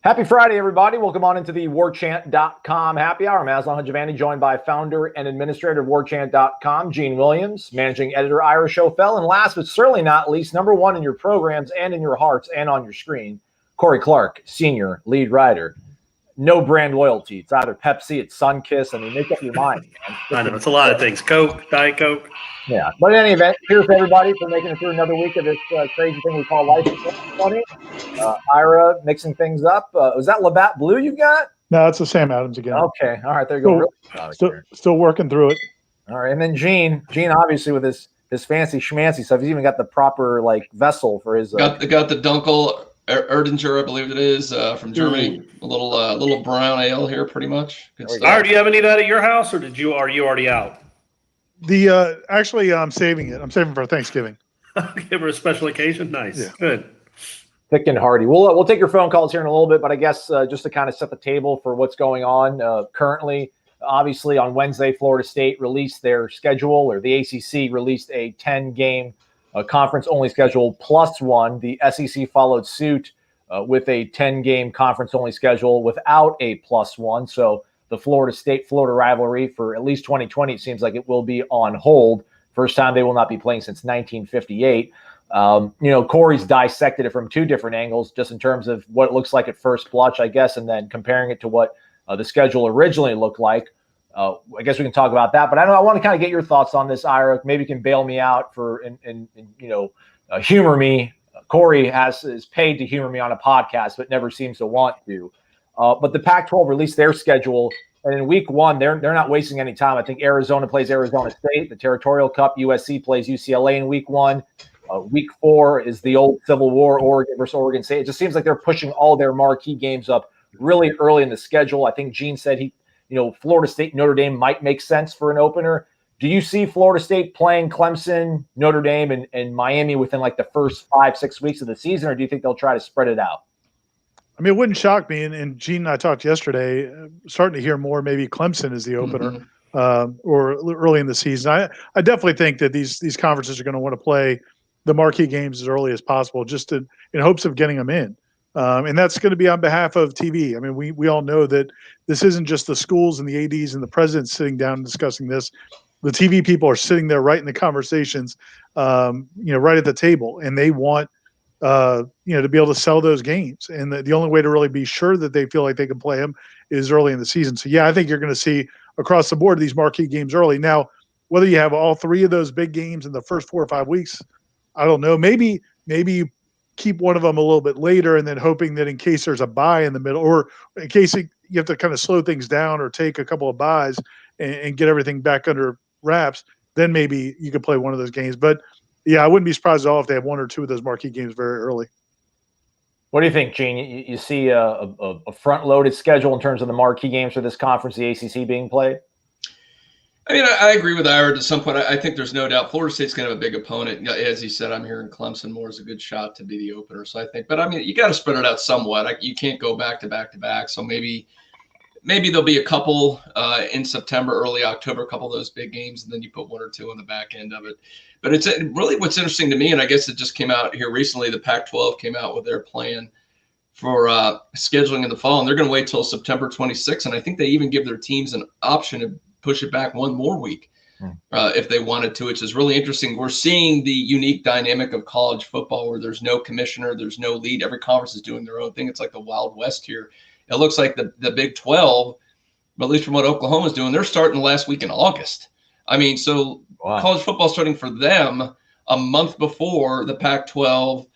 Happy Friday, everybody. Welcome on into the warchant.com happy hour. I'm Aslan Hajavani, joined by founder and administrator of warchant.com, Gene Williams, managing editor, Ira Schofel, and last but certainly not least, number one in your programs and in your hearts and on your screen, Corey Clark, senior lead writer. No brand loyalty. It's either Pepsi, it's Sunkiss. I mean, make up your mind. I know. It's a lot of things. Coke, Diet Coke. Yeah. But in any event, here's to everybody for making it through another week of this crazy thing we call life. Funny. Ira mixing things up. Was that Labatt Blue you got? No, it's the Sam Adams again. Okay. All right. There you go. Still working through it. All right. And then Gene obviously with his fancy schmancy stuff. He's even got the proper vessel for his. Got the Dunkel Erdinger, I believe it is, from Germany. A little brown ale here, pretty much. Good stuff. Ira, do you have any of that at your house, or are you already out? Actually, I'm saving it. I'm saving for Thanksgiving. Okay, for a special occasion. Nice. Yeah. Good. Thick and hearty. We'll take your phone calls here in a little bit, but I guess just to kind of set the table for what's going on currently. Obviously, on Wednesday, Florida State released their schedule, or the ACC released a 10-game conference-only schedule plus one. The SEC followed suit with a 10-game conference-only schedule without a plus one. So the Florida State-Florida rivalry for at least 2020, it seems like it will be on hold. First time they will not be playing since 1958. Corey's dissected it from two different angles, just in terms of what it looks like at first blush, I guess, and then comparing it to what the schedule originally looked like. I guess we can talk about that, but I want to kind of get your thoughts on this, Ira. Maybe you can bail me out and humor me. Corey is paid to humor me on a podcast, but never seems to want to. But the Pac-12 released their schedule, and in week one, they're not wasting any time. I think Arizona plays Arizona State, the Territorial Cup. USC plays UCLA in week one. Week 4 is the old Civil War, Oregon versus Oregon State. It just seems like they're pushing all their marquee games up really early in the schedule. I think Gene said Florida State, Notre Dame might make sense for an opener. Do you see Florida State playing Clemson, Notre Dame, and Miami within the first 5-6 weeks of the season, or do you think they'll try to spread it out? I mean, it wouldn't shock me. And Gene and I talked yesterday, starting to hear more maybe Clemson is the opener or early in the season. I definitely think that these conferences are going to want to play the marquee games as early as possible, just in hopes of getting them in. And that's going to be on behalf of TV. I mean, we all know that this isn't just the schools and the ADs and the presidents sitting down and discussing this. The TV people are sitting there right in the conversations, right at the table, and they want to be able to sell those games. And the only way to really be sure that they feel like they can play them is early in the season. So, yeah, I think you're going to see across the board these marquee games early. Now, whether you have all three of those big games in the first 4 or 5 weeks, I don't know. Maybe you keep one of them a little bit later, and then hoping that in case there's a bye in the middle, or in case you have to kind of slow things down or take a couple of byes and get everything back under wraps, then maybe you could play one of those games. But yeah, I wouldn't be surprised at all if they have one or two of those marquee games very early. What do you think, Gene? You see a front-loaded schedule in terms of the marquee games for this conference, the ACC being played? I mean, I agree with Ira to some point. I think there's no doubt Florida State's going to have a big opponent. As he said, I'm hearing Clemson more as a good shot to be the opener. So I think, but I mean, you got to spread it out somewhat. You can't go back to back to back. So maybe there'll be a couple in September, early October, a couple of those big games, and then you put one or two on the back end of it. But it's really what's interesting to me, and I guess it just came out here recently. The Pac-12 came out with their plan for scheduling in the fall, and they're going to wait till September 26th. And I think they even give their teams an option to push it back one more week if they wanted to, which is really interesting. We're seeing the unique dynamic of college football where there's no commissioner, there's no lead. Every conference is doing their own thing. It's like the Wild West here. It looks like the Big 12, but at least from what Oklahoma's doing, they're starting the last week in August. I mean, so college football starting for them a month before the Pac-12,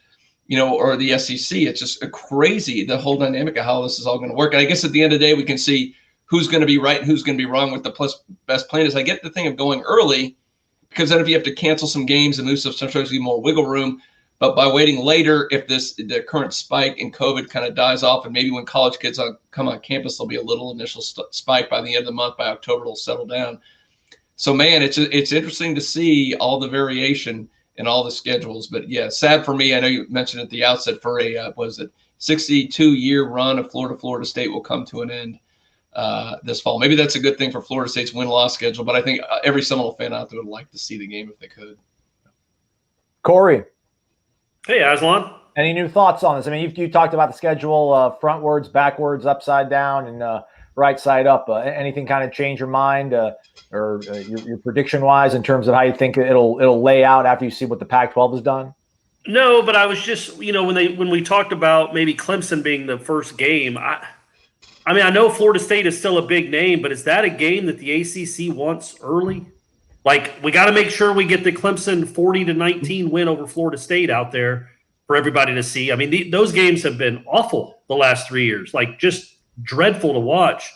or the SEC. It's just crazy, the whole dynamic of how this is all going to work. And I guess at the end of the day, we can see who's going to be right and who's going to be wrong with the best plan. Is I get the thing of going early, because then if you have to cancel some games and lose some, sometimes you more wiggle room. But by waiting later, if the current spike in COVID kind of dies off, and maybe when college kids come on campus, there'll be a little initial spike. By the end of the month, by October, it'll settle down. So, man, it's interesting to see all the variation in all the schedules. But, yeah, sad for me. I know you mentioned at the outset for a 62-year run of Florida State will come to an end this fall. Maybe that's a good thing for Florida State's win-loss schedule, but I think every Seminole fan out there would like to see the game if they could. Corey. Hey, Aslan. Any new thoughts on this? I mean, you talked about the schedule, frontwards, backwards, upside down, and right side up. Anything kind of change your mind or your prediction wise in terms of how you think it'll lay out after you see what the Pac-12 has done? No, but I was just, when we talked about maybe Clemson being the first game, I mean, I know Florida State is still a big name, but is that a game that the ACC wants early? Like, we got to make sure we get the Clemson 40-19 win over Florida State out there for everybody to see. I mean, those games have been awful the last 3 years, like just dreadful to watch.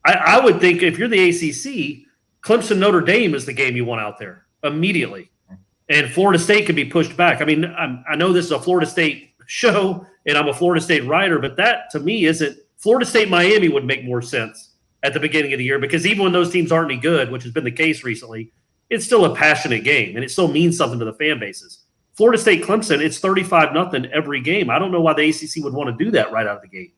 I would think if you're the ACC, Clemson Notre Dame is the game you want out there immediately. And Florida State can be pushed back. I mean, I know this is a Florida State show, and I'm a Florida State writer, but that to me isn't – Florida State Miami would make more sense at the beginning of the year because even when those teams aren't any good, which has been the case recently, it's still a passionate game, and it still means something to the fan bases. Florida State Clemson, it's 35-0 every game. I don't know why the ACC would want to do that right out of the gate.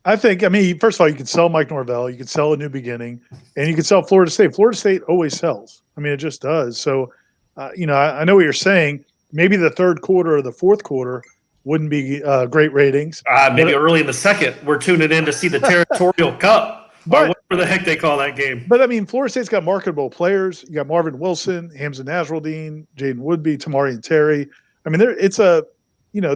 I think, first of all, you could sell Mike Norvell, you could sell A New Beginning, and you could sell Florida State. Florida State always sells. I mean, it just does. So, I know what you're saying. Maybe the third quarter or the fourth quarter wouldn't be great ratings. Maybe early in the second, we're tuning in to see the Territorial Cup. Or whatever the heck they call that game. But, Florida State's got marketable players. You got Marvin Wilson, Hamza Nasruddin, Jaden Woodby, Tamari and Terry.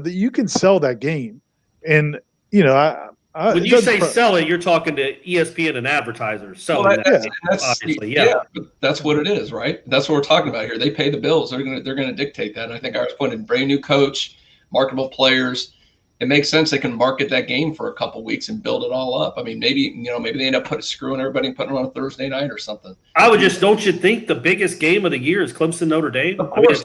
You can sell that game. And, when you say sell it, you're talking to ESPN and advertisers. Selling but that's what it is, right? That's what we're talking about here. They pay the bills. They're gonna dictate that. And I think I was pointing brand new coach, marketable players. It makes sense. They can market that game for a couple weeks and build it all up. I mean, maybe they end up screwing everybody and putting it on a Thursday night or something. Don't you think the biggest game of the year is Clemson Notre Dame? Of course,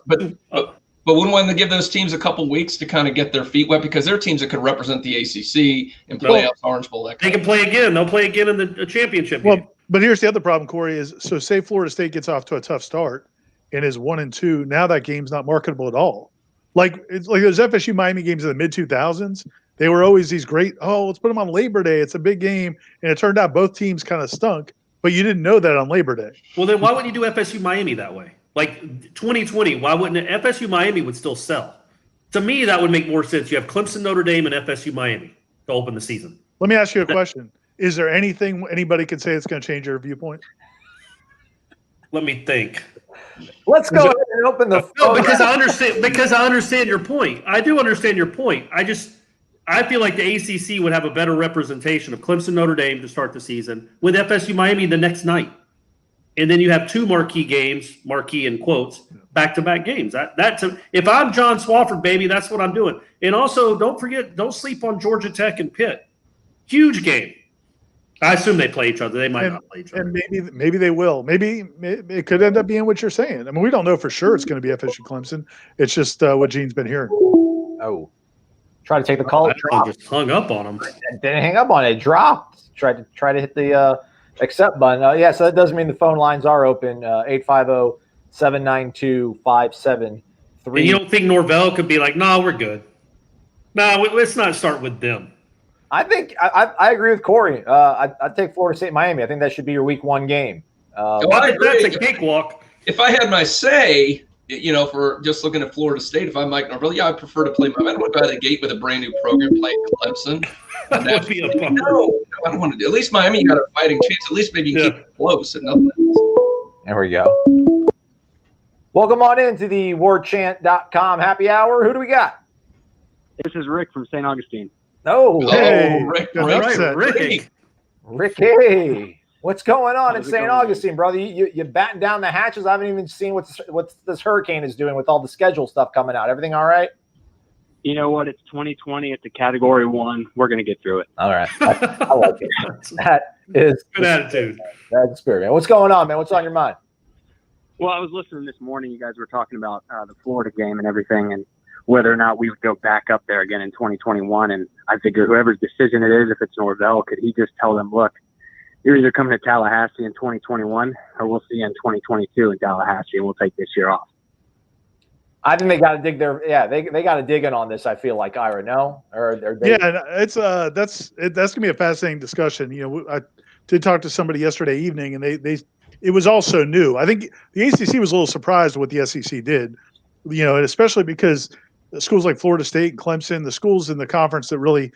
but wouldn't want to give those teams a couple weeks to kind of get their feet wet because they're teams that could represent the ACC and playoffs, Orange Bowl. They can play again. They'll play again in the championship game. But here's the other problem, Corey, is so say Florida State gets off to a tough start and is 1-2. Now that game's not marketable at all. Like those FSU Miami games in the mid 2000s, they were always these great. Oh, let's put them on Labor Day. It's a big game, and it turned out both teams kind of stunk. But you didn't know that on Labor Day. Well, then why wouldn't you do FSU Miami that way? Like 2020, why wouldn't it? FSU Miami would still sell. To me, that would make more sense. You have Clemson Notre Dame and FSU Miami to open the season. Let me ask you a question. Is there anything anybody could say that's going to change your viewpoint? Let me think. Let's go ahead and open the phone. No, because I understand your point. I do understand your point. I feel like the ACC would have a better representation of Clemson Notre Dame to start the season with FSU Miami the next night. And then you have two marquee games, marquee in quotes, back-to-back games. If I'm John Swofford, baby, that's what I'm doing. And also, don't sleep on Georgia Tech and Pitt. Huge game. I assume they play each other. They might not play each other. And maybe they will. Maybe it could end up being what you're saying. I mean, we don't know for sure it's going to be FSU Clemson. It's just what Gene's been hearing. Oh. Try to take the call. I just hung up on him. Didn't hang up on it. It dropped. Try to hit the accept button. So that does mean the phone lines are open. 850-792-5733. And you don't think Norvell could be like, no, we're good. No, let's not start with them. I think I agree with Corey. I'd take Florida State Miami. I think that should be your week one game. I agree. That's a cakewalk. If I had my say, for just looking at Florida State, if I'm Mike Norvell, I prefer to play I don't want to go out of the gate with a brand new program playing Clemson. That would be a bummer. No, I don't want to do. At least Miami got a fighting chance. At least maybe you keep it close and nothing else. There we go. Welcome on into the warchant.com happy hour. Who do we got? This is Rick from St. Augustine. Hey, Ricky. What's going on in St. Augustine, brother? You batten down the hatches. I haven't even seen what this hurricane is doing with all the schedule stuff coming out. Everything all right? You know what? It's 2020. It's a Category 1. We're going to get through it. All right. I like it. That is good attitude. That's the spirit, man. What's going on, man? What's on your mind? Well, I was listening this morning. You guys were talking about the Florida game and everything, and whether or not we would go back up there again in 2021. And I figure whoever's decision it is, if it's Norvell, could he just tell them, look, you're either coming to Tallahassee in 2021 or we'll see you in 2022 in Tallahassee and we'll take this year off. I think they got to dig they got to dig in on this. I feel like Ira, no, it's that's gonna be a fascinating discussion. I did talk to somebody yesterday evening, and it was also new. I think the ACC was a little surprised with what the SEC did, and especially because schools like Florida State and Clemson, the schools in the conference that really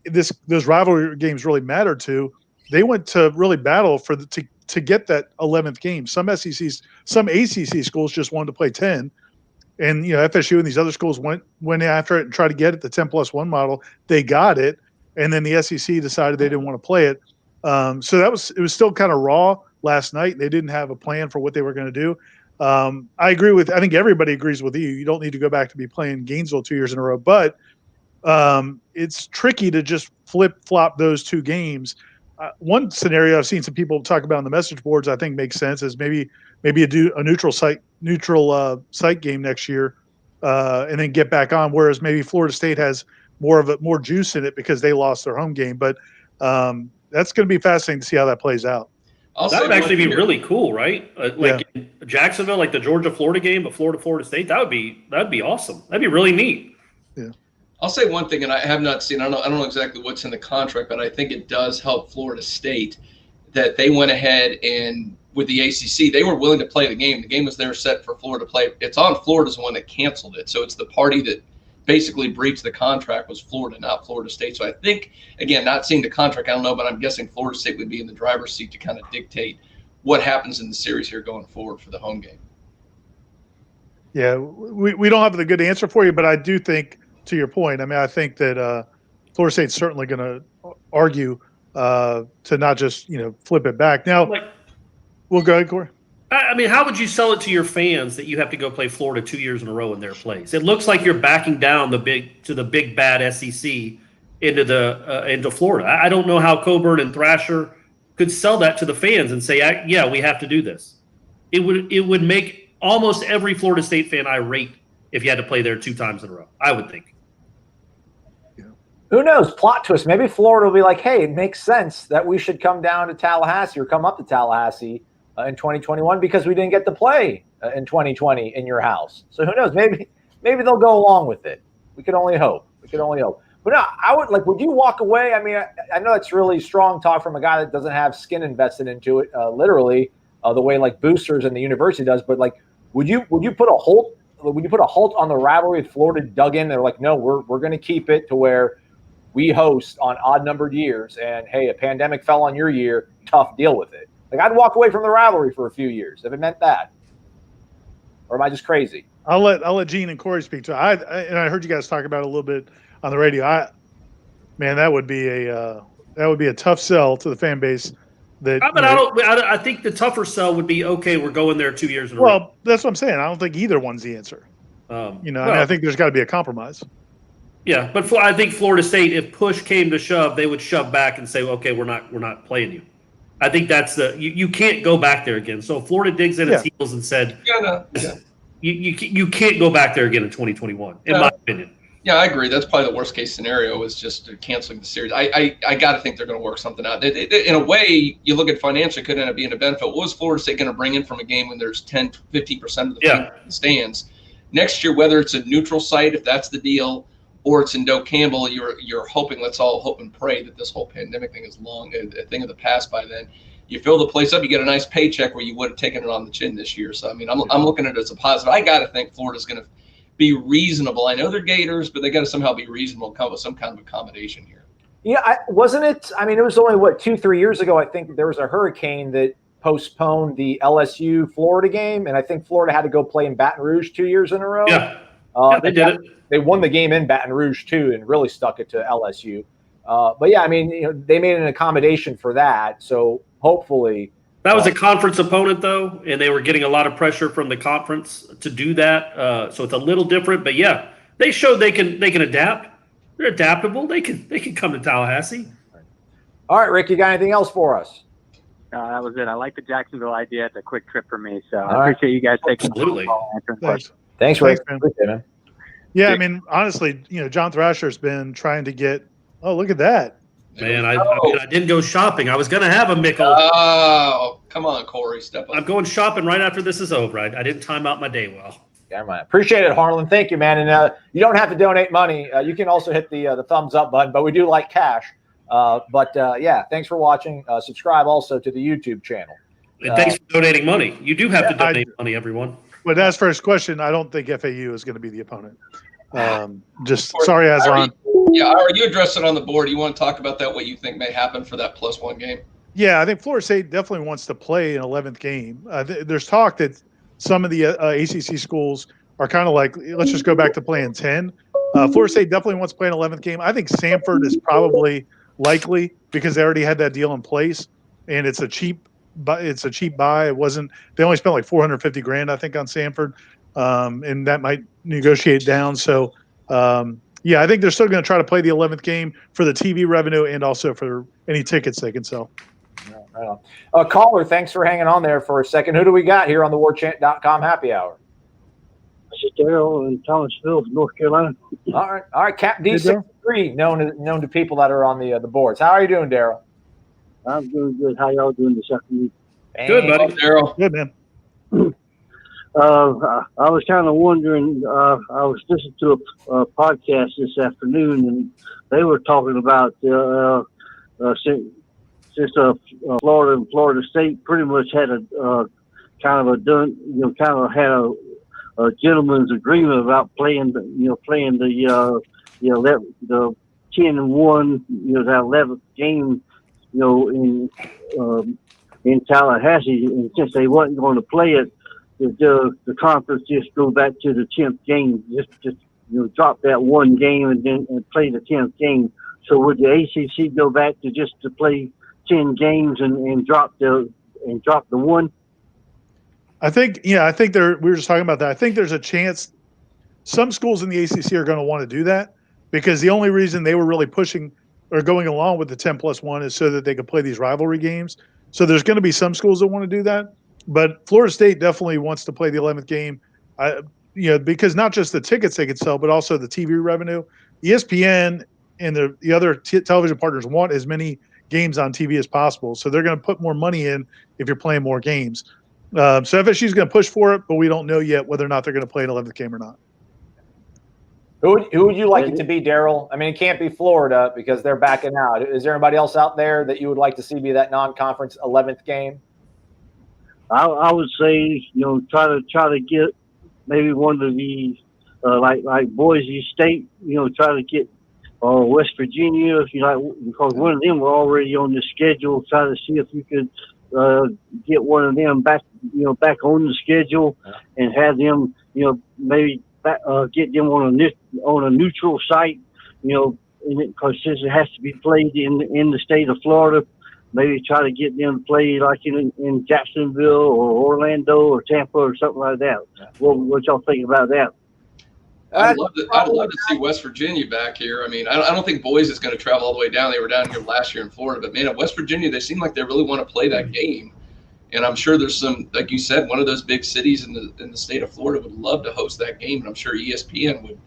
those rivalry games really mattered to, they went to really battle for to get that 11th game. Some ACC schools just wanted to play 10. And FSU and these other schools went after it and tried to get it, the 10+1 model. They got it, and then the SEC decided they didn't want to play it. So it was still kind of raw last night. They didn't have a plan for what they were going to do. I think everybody agrees with you. You don't need to go back to be playing Gainesville 2 years in a row, but it's tricky to just flip-flop those two games. One scenario I've seen some people talk about on the message boards I think makes sense is maybe do a neutral site game next year, and then get back on. Whereas maybe Florida State has more juice in it because they lost their home game. But that's going to be fascinating to see how that plays out. That would actually be really cool, right? In Jacksonville, like the Georgia-Florida game, but Florida State. That'd be awesome. That'd be really neat. Yeah. I'll say one thing, and I have not seen. I don't know exactly what's in the contract, but I think it does help Florida State that they went ahead and with the ACC, they were willing to play the game. The game was there set for Florida to play. It's on Florida's the one that canceled it, so it's the party that basically breached the contract was Florida, not Florida State. So I think, again, not seeing the contract, I don't know, but I'm guessing Florida State would be in the driver's seat to kind of dictate what happens in the series here going forward for the home game. Yeah, we don't have the good answer for you, but I do think, to your point, I think that Florida State's certainly going to argue to not just flip it back. Now, we'll go ahead, Corey. I mean, how would you sell it to your fans that you have to go play Florida 2 years in a row in their place? It looks like you're backing down the big bad SEC into Florida. I don't know how Coburn and Thrasher could sell that to the fans and say, yeah, we have to do this. It would make almost every Florida State fan irate if you had to play there 2 times in a row, I would think. Who knows? Plot twist. Maybe Florida will be like, hey, it makes sense that we should come down to Tallahassee or come up to Tallahassee in 2021 because we didn't get to play in 2020 in your house. So who knows? Maybe they'll go along with it. We can only hope. But no, I would you walk away? I mean, I know it's really strong talk from a guy that doesn't have skin invested into it, literally, the way like boosters and the university does. But like, would you put a halt? Would you put a halt on the rivalry if Florida dug in? They're like, no, we're going to keep it to where we host on odd numbered years, and hey, a pandemic fell on your year, tough, deal with it. Like, I'd walk away from the rivalry for a few years if it meant that. Or am I just crazy? I'll let Gene and Corey speak to it. I heard you guys talk about it a little bit on the radio. That would be a tough sell to the fan base. I think the tougher sell would be, okay, we're going there 2 years in a row. Well, that's what I'm saying. I don't think either one's the answer. I think there's got to be a compromise. Yeah, but I think Florida State, if push came to shove, they would shove back and say, okay, we're not playing you. I think that's you can't go back there again. So if Florida digs in its heels and said, you can't go back there again in 2021, in my opinion. Yeah, I agree. That's probably the worst case scenario is just canceling the series. I got to think they're going to work something out. In a way, you look at financially, could end up being a benefit. What was Florida State going to bring in from a game when there's 10, 50% of the team in the stands? Next year, whether it's a neutral site, if that's the deal, or it's in Doak Campbell, you're hoping, let's all hope and pray that this whole pandemic thing is a thing of the past by then. You fill the place up, you get a nice paycheck where you would have taken it on the chin this year. So, I mean, I'm looking at it as a positive. I got to think Florida's going to be reasonable. I know they're Gators, but they got to somehow be reasonable, come with some kind of accommodation here. Yeah, it was only, 2-3 years ago, I think there was a hurricane that postponed the LSU Florida game, and I think Florida had to go play in Baton Rouge 2 years in a row. Yeah, they did it. They won the game in Baton Rouge too, and really stuck it to LSU. But yeah, I mean, they made an accommodation for that. So hopefully, that was a conference opponent though, and they were getting a lot of pressure from the conference to do that. So it's a little different. But yeah, they showed they can adapt. They're adaptable. They can come to Tallahassee. All right, Rick, you got anything else for us? That was it. I like the Jacksonville idea. It's a quick trip for me, so I appreciate you guys taking the call and answering questions. Thanks, Rick. Man. Appreciate it, man. Yeah, I mean, honestly, John Thrasher's been trying to get. Oh, look at that, man! I didn't go shopping. I was going to have a Mickle. Oh, come on, Corey, step up. I'm going shopping right after this is over. I didn't time out my day well. Yeah, man. Appreciate it, Harlan. Thank you, man. And you don't have to donate money. You can also hit the thumbs up button, but we do like cash. Yeah, thanks for watching. Subscribe also to the YouTube channel. And thanks for donating money. You do have to donate money, everyone. But as for his question, I don't think FAU is going to be the opponent. Just sorry, Aslan. You addressed it on the board. You want to talk about that, what you think may happen for that +1 game? Yeah, I think Florida State definitely wants to play an 11th game. There's talk that some of the ACC schools are kind of like, let's just go back to playing 10. Florida State definitely wants to play an 11th game. I think Samford is probably likely because they already had that deal in place, and it's a cheap buy. It wasn't. They only spent like $450,000, I think, on Samford, and that might negotiate down. So, yeah, I think they're still going to try to play the 11th game for the TV revenue and also for any tickets they can sell. Right on. Caller, thanks for hanging on there for a second. Who do we got here on the warchant.com happy hour? This is Daryl in Thomasville, North Carolina. All right. Cap D63, known to people that are on the boards. How are you doing, Daryl? I'm doing good. How y'all doing this afternoon? Good, buddy. Daryl. Good, man. I was kind of wondering. I was listening to a podcast this afternoon, and they were talking about since Florida and Florida State pretty much had a a gentleman's agreement about playing the 10-1, that 11th game, in Tallahassee, and since they wasn't going to play it, the conference just go back to the 10th game, just drop that one game and play the 10th game. So would the ACC go back to play 10 games and drop the one? I think we were just talking about that. I think there's a chance some schools in the ACC are going to want to do that because the only reason they were really pushing or going along with the 10+1 is so that they could play these rivalry games. So there's going to be some schools that want to do that, but Florida State definitely wants to play the 11th game. Because not just the tickets they could sell, but also the TV revenue. ESPN and the other television partners want as many games on TV as possible. So they're going to put more money in if you're playing more games. So FSU is going to push for it, but we don't know yet whether or not they're going to play an 11th game or not. Who would you like it to be, Daryl? I mean, it can't be Florida because they're backing out. Is there anybody else out there that you would like to see be that non-conference 11th game? I would say, try to get maybe one of the like Boise State, try to get West Virginia, if you like, because one of them were already on the schedule. Try to see if you could get one of them back on the schedule and have them, maybe get them on a neutral site, because since it has to be played in the state of Florida, maybe try to get them to play like in Jacksonville or Orlando or Tampa or something like that. What y'all think about that? I'd love to see West Virginia back here. I mean, I don't think Boise is going to travel all the way down. They were down here last year in Florida, but man, at West Virginia, they seem like they really want to play that game. And I'm sure there's some, like you said, one of those big cities in the state of Florida would love to host that game, and I'm sure ESPN would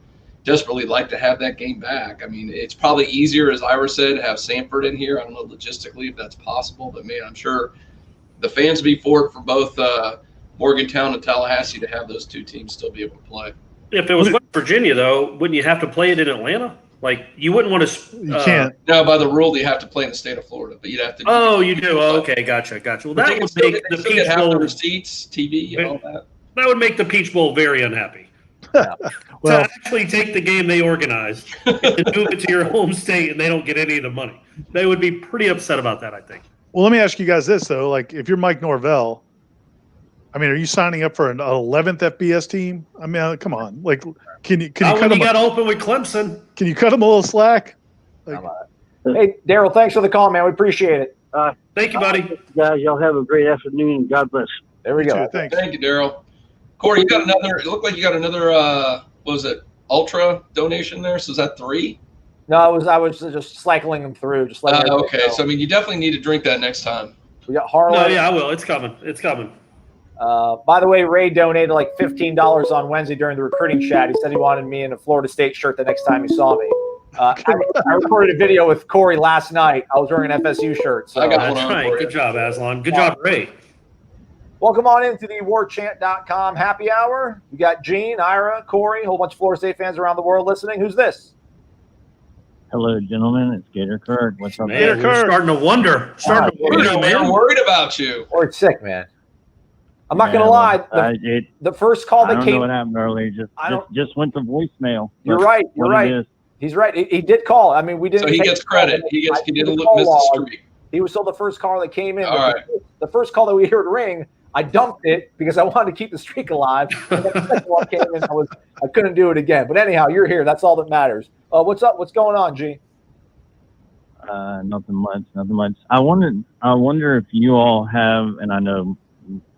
desperately like to have that game back. I mean, it's probably easier, as Ira said, to have Samford in here. I don't know logistically if that's possible, but man, I'm sure the fans would be for it for both Morgantown and Tallahassee to have those two teams still be able to play. If it was West Virginia, though, wouldn't you have to play it in Atlanta? Like, you wouldn't want to. You can't. No, by the rule, you have to play in the state of Florida, but you'd have to. Oh, you do. Oh, okay, gotcha. Well, that would make the Peach Bowl. Receipts, TV, and all that. That would make the Peach Bowl very unhappy. Well, to actually take the game they organized and move it to your home state, and they don't get any of the money. They would be pretty upset about that, I think. Well, let me ask you guys this though: like, if you're Mike Norvell, I mean, are you signing up for an 11th FBS team? I mean, come on, like. Can you cut him? Got to open with Clemson. Can you cut him a little slack? Hey, Daryl, thanks for the call, man. We appreciate it. Thank you, buddy. Guys, y'all have a great afternoon, and God bless. There we go. Thanks. Thank you, Daryl. Corey, you got another. It looked like you got another. What was it? Ultra donation there. So is that 3? No, I was just cycling them through. Just letting okay. know. So I mean, you definitely need to drink that next time. We got Harlan. No, yeah, I will. It's coming. By the way, Ray donated like $15 on Wednesday during the recruiting chat. He said he wanted me in a Florida State shirt the next time he saw me. I recorded a video with Corey last night. I was wearing an FSU shirt. So. I got That's one on right. for you. Good job, Aslan. Good job, Ray. Welcome on into the warchant.com happy hour. We got Gene, Ira, Corey, a whole bunch of Florida State fans around the world listening. Who's this? Hello, gentlemen. It's Gator Kirk. What's up? Man, we're starting to wonder. We were worried about you. Corey's sick, man. I'm not going to lie. The first call I that don't came. know what happened earlier. Just went to voicemail. You're right. You're right. He's right. He did call. I mean, we didn't. So he gets credit. He didn't miss the streak. He was still the first caller that came in. All right. The first call that we heard ring, I dumped it because I wanted to keep the streak alive. And then the second one came in, I couldn't do it again. But anyhow, you're here. That's all that matters. What's up? What's going on, G? Nothing much. I wonder if you all have, and I know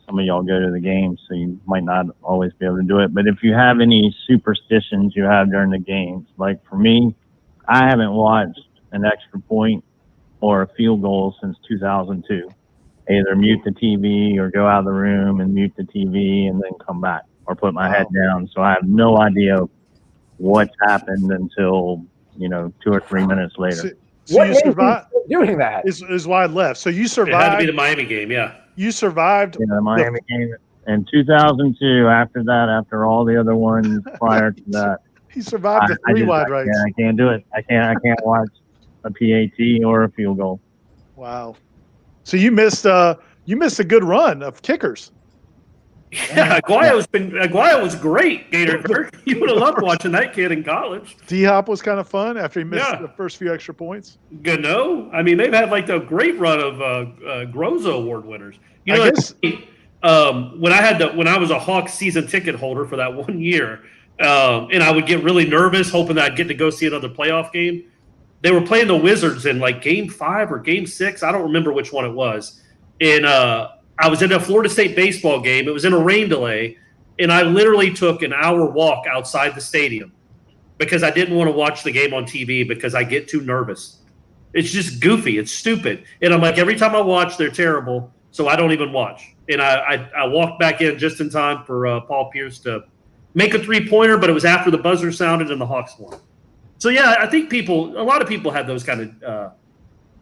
some of y'all go to the games, so you might not always be able to do it, but if you have any superstitions you have during the games. Like for me, I haven't watched an extra point or a field goal since 2002. Either mute the TV or go out of the room and mute the TV and then come back or put my head down. So I have no idea what's happened until, 2 or 3 minutes later. So you survived doing that is why I left. So you survived. It had to be the Miami game, yeah. You survived the Miami game in 2002. After all the other ones prior to that, he survived the three wide rights. I can't do it. I can't watch a PAT or a field goal. Wow. So you missed a good run of kickers. Yeah, Aguayo was great, Gator. You would have loved watching that kid in college. D-Hop was kind of fun after he missed the first few extra points. No, I mean, they've had like a great run of Grozo Award winners. When I was a Hawks season ticket holder for that 1 year, and I would get really nervous hoping that I'd get to go see another playoff game. They were playing the Wizards in like game 5 or game 6. I don't remember which one it was. And I was in a Florida State baseball game. It was in a rain delay, and I literally took an hour walk outside the stadium because I didn't want to watch the game on TV because I get too nervous. It's just goofy. It's stupid. And I'm like, every time I watch, they're terrible, so I don't even watch. And I walked back in just in time for Paul Pierce to make a three-pointer, but it was after the buzzer sounded and the Hawks won. So, yeah, I think a lot of people have those kind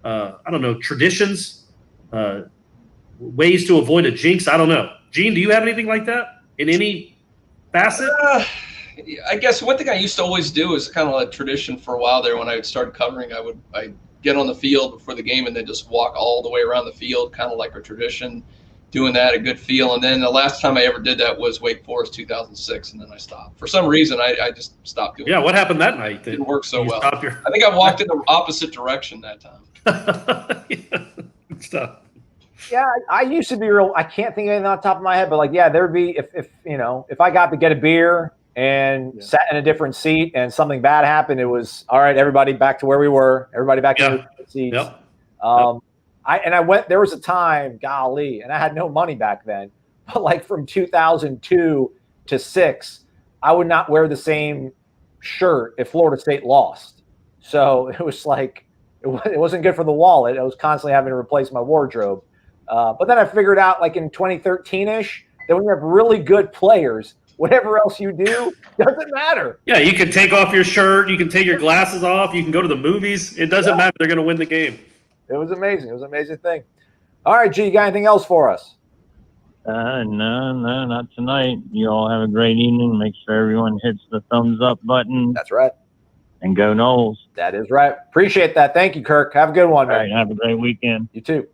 of, traditions, ways to avoid a jinx. I don't know. Gene, do you have anything like that in any facet? I guess one thing I used to always do is kind of a tradition for a while there when I would start covering. I'd get on the field before the game and then just walk all the way around the field, kind of like a tradition, doing that, a good feel. And then the last time I ever did that was Wake Forest 2006, and then I stopped. For some reason, I just stopped doing it. Yeah, what happened that night? It didn't work so well. I think I walked in the opposite direction that time. Good stuff. Yeah, I used to be real. I can't think of anything on the top of my head, but like, yeah, thereuld be if I got to get a beer and sat in a different seat and something bad happened, it was all right. Everybody back to where we were. Everybody back to their seats. Yep. I went. There was a time, golly, and I had no money back then. But like from 2002 to 6, I would not wear the same shirt if Florida State lost. So it was like it wasn't good for the wallet. I was constantly having to replace my wardrobe. But then I figured out, like in 2013-ish, that when you have really good players, whatever else you do doesn't matter. Yeah, you can take off your shirt. You can take your glasses off. You can go to the movies. It doesn't matter. They're going to win the game. It was amazing. It was an amazing thing. All right, G, you got anything else for us? No, not tonight. You all have a great evening. Make sure everyone hits the thumbs up button. That's right. And go Noles. That is right. Appreciate that. Thank you, Kirk. Have a good one, man. All right, have a great weekend. You too.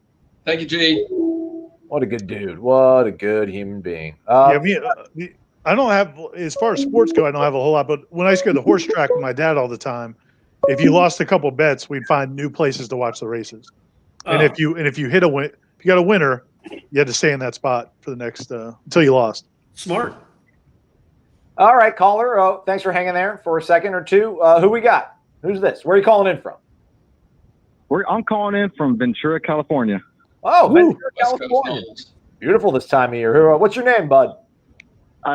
Thank you, G. What a good dude. What a good human being. I don't have, as far as sports go, I don't have a whole lot. But when I used to go to the horse track with my dad all the time, if you lost a couple bets, we'd find new places to watch the races. And if you hit if you got a winner, you had to stay in that spot for the next until you lost. Smart. All right, caller. Thanks for hanging there for a second or two. Who we got? Who's this? Where are you calling in from? I'm calling in from Ventura, California. Oh, Ventura, California. Beautiful this time of year. What's your name, bud?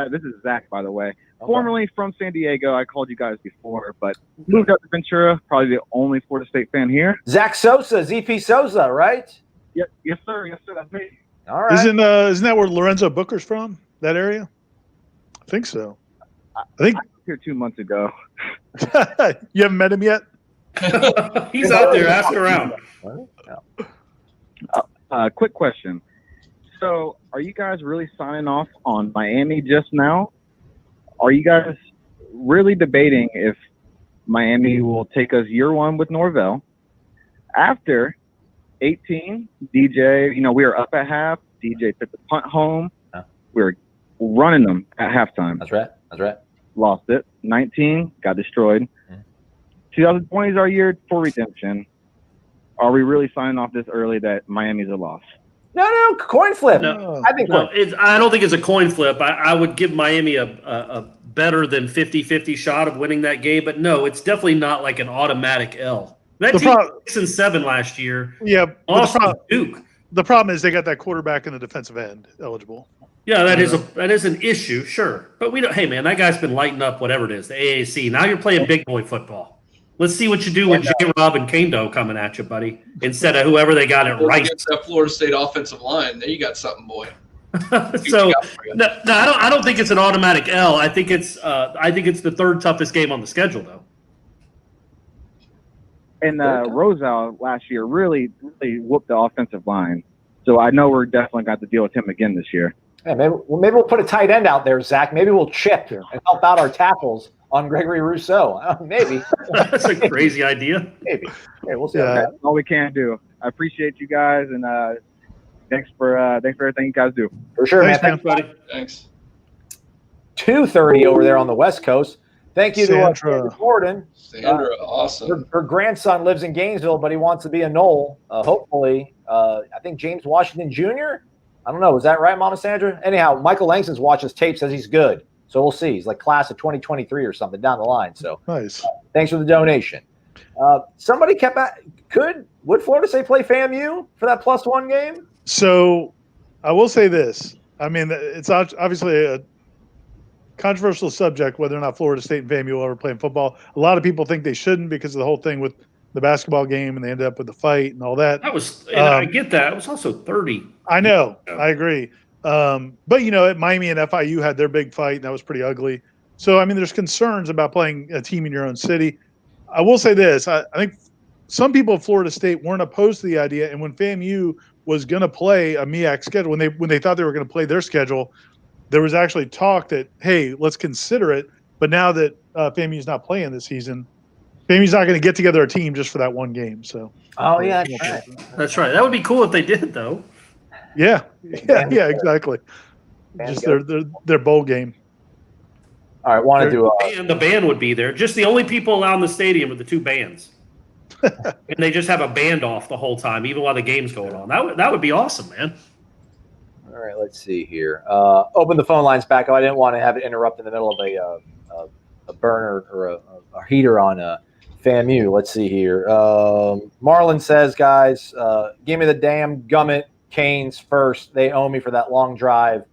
This is Zach, by the way. Okay. Formerly from San Diego. I called you guys before, but moved up to Ventura. Probably the only Florida State fan here. Zach Sosa, ZP Sosa, right? Yes, sir. Yes, sir. That's me. All right. Isn't that where Lorenzo Booker's from? That area? I think so. I was here 2 months ago. You haven't met him yet? He's out there. Ask around. Quick question. So, are you guys really signing off on Miami just now? Are you guys really debating if Miami will take us year one with Norvell? After 18, DJ, we were up at half. DJ took the punt home. We were running them at halftime. That's right. That's right. Lost it. 19 got destroyed. 2020 is our year for redemption. Are we really signing off this early that Miami's a loss? No, coin flip. No. I think I don't think it's a coin flip. I would give Miami a better than 50-50 shot of winning that game, but no, it's definitely not like an automatic L. That team was 6-7 last year. Yeah, Duke. The problem is they got that quarterback in the defensive end eligible. Yeah, that is an issue, sure. But we don't. Hey, man, that guy's been lighting up whatever it is, the AAC. Now you're playing big boy football. Let's see what you do with J-Rob and Kendo coming at you, buddy, instead of whoever they got at Rice. Against that Florida State offensive line, there you got something, boy. So no, I don't think it's an automatic L. I think it's the third toughest game on the schedule, though. And Rosal last year really whooped the offensive line. So I know we're definitely got to deal with him again this year. Yeah, maybe we'll put a tight end out there, Zach. Maybe we'll chip and help out our tackles on Gregory Rousseau. Maybe. That's a crazy idea. Maybe. Hey, we'll see. That's all we can do. I appreciate you guys, and thanks for everything you guys do. For sure, Thanks, man. buddy. Thanks. 2:30 over there on the West Coast. Thank you to Sandra Gordon. Sandra, awesome. Her grandson lives in Gainesville, but he wants to be a Knoll. Hopefully, I think James Washington Jr. I don't know. Is that right, Mama Sandra? Anyhow, Michael Langston's watched his tape, says he's good. So we'll see. He's like class of 2023 or something down the line. So nice. Thanks for the donation. Somebody would Florida State play FAMU for that +1 game? So I will say this. I mean, it's obviously a controversial subject whether or not Florida State and FAMU will ever play in football. A lot of people think they shouldn't because of the whole thing with the basketball game, and they ended up with the fight and all that. That was, I get that. It was also 30. I know. I agree. But, at Miami and FIU had their big fight, and that was pretty ugly. So, I mean, there's concerns about playing a team in your own city. I will say this. I think some people at Florida State weren't opposed to the idea, and when FAMU was going to play a MEAC schedule, when they thought they were going to play their schedule, there was actually talk that, hey, let's consider it. But now that FAMU's not playing this season, FAMU's not going to get together a team just for that one game. So. Oh yeah, that's right. That would be cool if they did, though. Yeah, exactly. Just their bowl game. All right, want to do and the band would be there. Just the only people allowed in the stadium are the two bands, and they just have a band off the whole time, even while the game's going on. That would be awesome, man. All right, let's see here. Open the phone lines back up. I didn't want to have it interrupt in the middle of a burner or a heater on FAMU. Let's see here. Marlon says, guys, give me the damn Gummit Canes first. They owe me for that long drive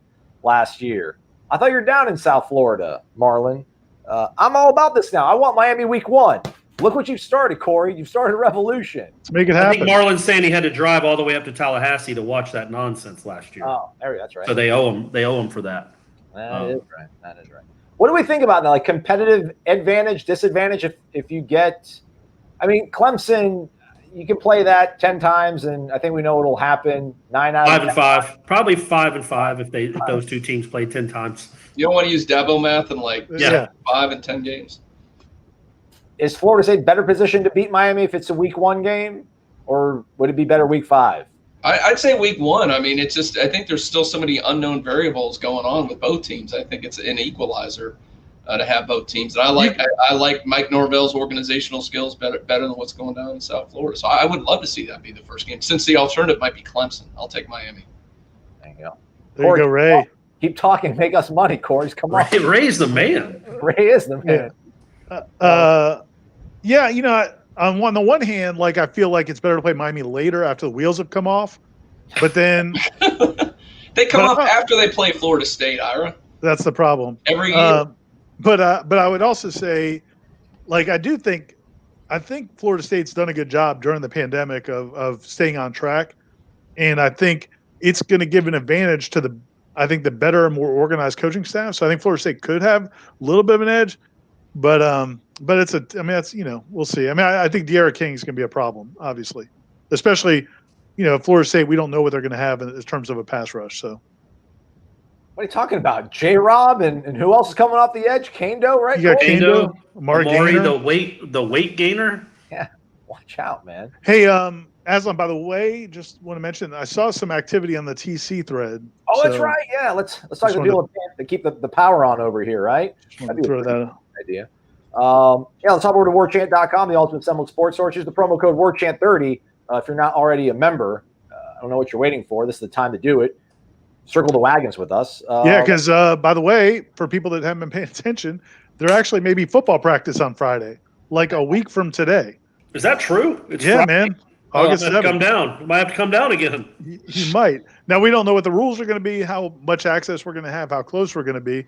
last year. I thought you were down in South Florida, Marlon. I'm all about this now. I want Miami week 1. Look what you've started, Corey. You've started a revolution. Let's make it happen. I think Marlon's saying he had to drive all the way up to Tallahassee to watch that nonsense last year. Oh, that's right. So they owe him. They owe him for that. That is right. That is right. What do we think about that? Like competitive advantage, disadvantage if you get – I mean, Clemson, you can play that 10 times, and I think we know what will happen. 9 out of 5 and 5. Probably 5 and 5 if those two teams play 10 times. You don't want to use Dabo math in 5 and 10 games. Is Florida State better positioned to beat Miami if it's a week 1 game, or would it be better week 5? I'd say week 1. I mean, it's just I think there's still so many unknown variables going on with both teams. I think it's an equalizer to have both teams. And I like Mike Norvell's organizational skills better than what's going down in South Florida. So I would love to see that be the first game. Since the alternative might be Clemson, I'll take Miami. There you go. There Corey, you go, Ray. Keep talking. Make us money, Corey. Come on. Ray's the man. Ray is the man. On the one hand, like I feel like it's better to play Miami later after the wheels have come off, but then they come off after they play Florida State, Ira. That's the problem every year. But I would also say, like I think Florida State's done a good job during the pandemic of staying on track, and I think it's going to give an advantage to the better and more organized coaching staff. So I think Florida State could have a little bit of an edge. But we'll see. I mean, I think De'Ara King is going to be a problem, obviously, especially, Florida State. We don't know what they're going to have in terms of a pass rush. So, what are you talking about? J-Rob and who else is coming off the edge? Kendo, right? You got Kendo, Amari, the weight gainer. Yeah, watch out, man. Hey, Aslan, by the way, just want to mention, I saw some activity on the TC thread. Oh, that's so right. Yeah, let's talk to wanted people that keep the power on over here, right? just wanted to throw that out. Idea. Yeah, let's hop over to warchant.com, the ultimate assembled sports source. Use the promo code warchant30 if you're not already a member. I don't know what you're waiting for. This is the time to do it. Circle the wagons with us. Yeah, because by the way, for people that haven't been paying attention, there actually may be football practice on Friday, like a week from today. Is that true? It's Yeah, Friday. man. Oh, August I might have to 7th. come down. Might have to come down again. He might. Now, we don't know what the rules are going to be, how much access we're going to have, how close we're going to be.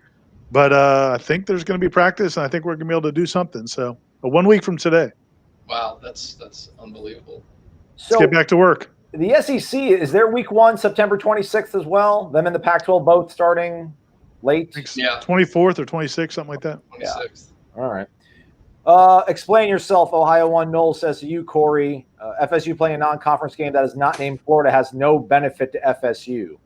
But I think there's going to be practice, and I think we're going to be able to do something. So 1 week from today. Wow, that's unbelievable. So Let's get back to work. the SEC, is their week 1 September 26th as well? Them and the Pac-12 both starting late? Yeah. 24th or 26th, something like that. 26th. All right. Explain yourself, Ohio 1. Noel says to you, Corey, FSU playing a non-conference game that is not named Florida has no benefit to FSU.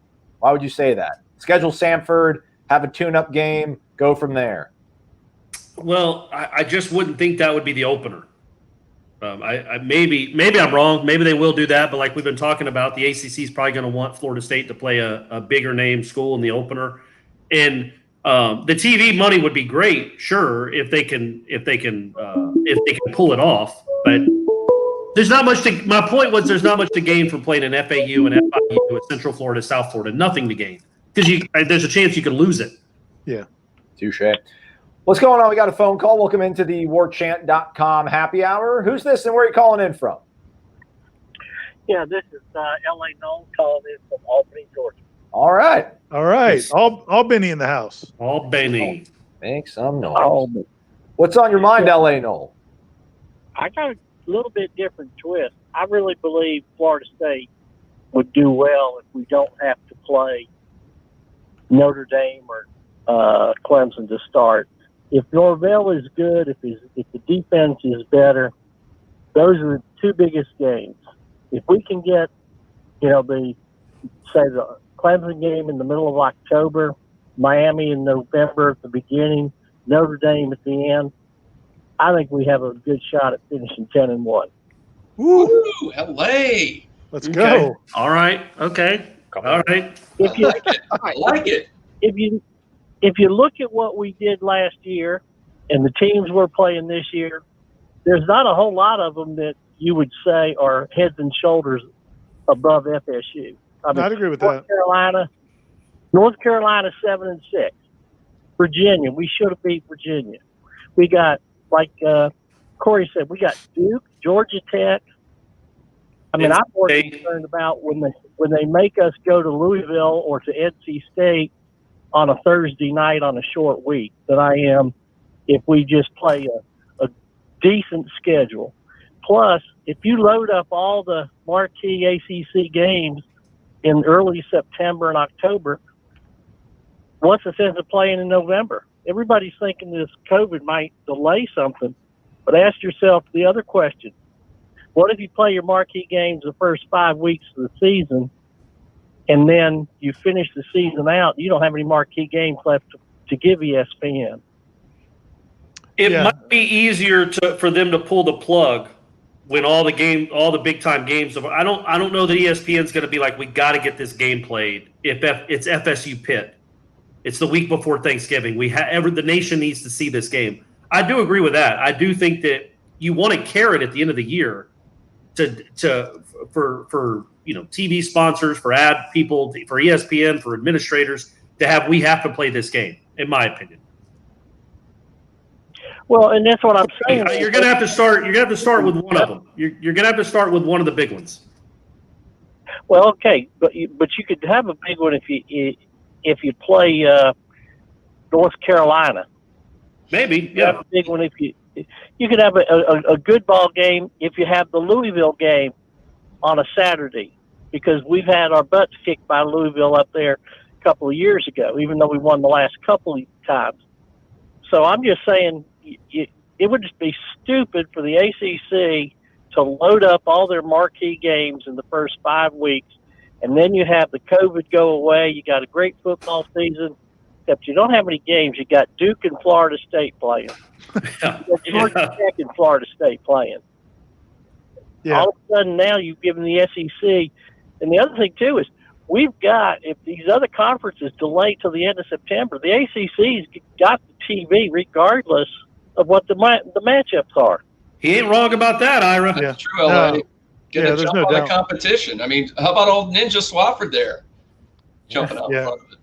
Why would you say that? Schedule Samford, have a tune-up game, go from there. Well, I just wouldn't think that would be the opener. I maybe I'm wrong. Maybe they will do that, but like we've been talking about, the ACC is probably going to want Florida State to play a bigger name school in the opener, and the TV money would be great, sure, if they can pull it off. But there's not much to. My point was there's not much to gain from playing an FAU and FIU at Central Florida, South Florida. Nothing to gain because there's a chance you could lose it. Yeah. Touche. What's going on? We got a phone call. Welcome into the warchant.com happy hour. Who's this and where are you calling in from? Yeah, this is L.A. Noel calling in from Albany, Georgia. All right. All right. All Benny in the house. All Benny. Make some noise. Albany. What's on your mind, L.A. Noel? I got a little bit different twist. I really believe Florida State would do well if we don't have to play Notre Dame or Clemson to start. If Norvell is good, if the defense is better, those are the two biggest games. If we can get, the Clemson game in the middle of October, Miami in November at the beginning, Notre Dame at the end, I think we have a good shot at finishing 10-1. Woo! Ooh, LA. Let's Okay. go. All right. Okay. All right. If you I like it. if you look at what we did last year and the teams we're playing this year, there's not a whole lot of them that you would say are heads and shoulders above FSU. I'd agree with that. North Carolina 7-6. Virginia, we should have beat Virginia. We got, like Corey said, we got Duke, Georgia Tech. I'm more concerned about when they make us go to Louisville or to NC State on a Thursday night on a short week than I am if we just play a decent schedule. Plus, if you load up all the marquee ACC games in early September and October, what's the sense of playing in November? Everybody's thinking this COVID might delay something, but ask yourself the other question. What if you play your marquee games the first 5 weeks of the season, and then you finish the season out, you don't have any marquee games left to give ESPN? It might be easier for them to pull the plug when all the big time games. I don't know that ESPN's going to be like, we got to get this game played. If it's FSU Pitt, it's the week before Thanksgiving. The nation needs to see this game. I do agree with that. I do think that you want a carrot at the end of the year for TV sponsors, for ad people, for ESPN, for administrators we have to play this game, in my opinion. Well, and that's what I'm saying. You're going to have to start. You're going to have to start with one of them. You're going to have to start with one of the big ones. Well, okay, but you could have a big one if you play North Carolina. Maybe, You have a big one if you could have a good ball game if you have the Louisville game on a Saturday, because we've had our butts kicked by Louisville up there a couple of years ago, even though we won the last couple of times. So I'm just saying it would just be stupid for the ACC to load up all their marquee games in the first 5 weeks, and then you have the COVID go away. You got a great football season, except you don't have any games. You got Duke and Florida State playing. You got Georgia Tech and Florida State playing. Yeah. All of a sudden now you've given the SEC. And the other thing, too, is we've got, if these other conferences delay till the end of September, the ACC's got the TV regardless of what the matchups are. He ain't wrong about that, Ira. Yeah. That's true, LA. No. Get a there's jump no on doubt. the competition. I mean, how about old Ninja Swafford there? Jumping out in Yeah. front of it.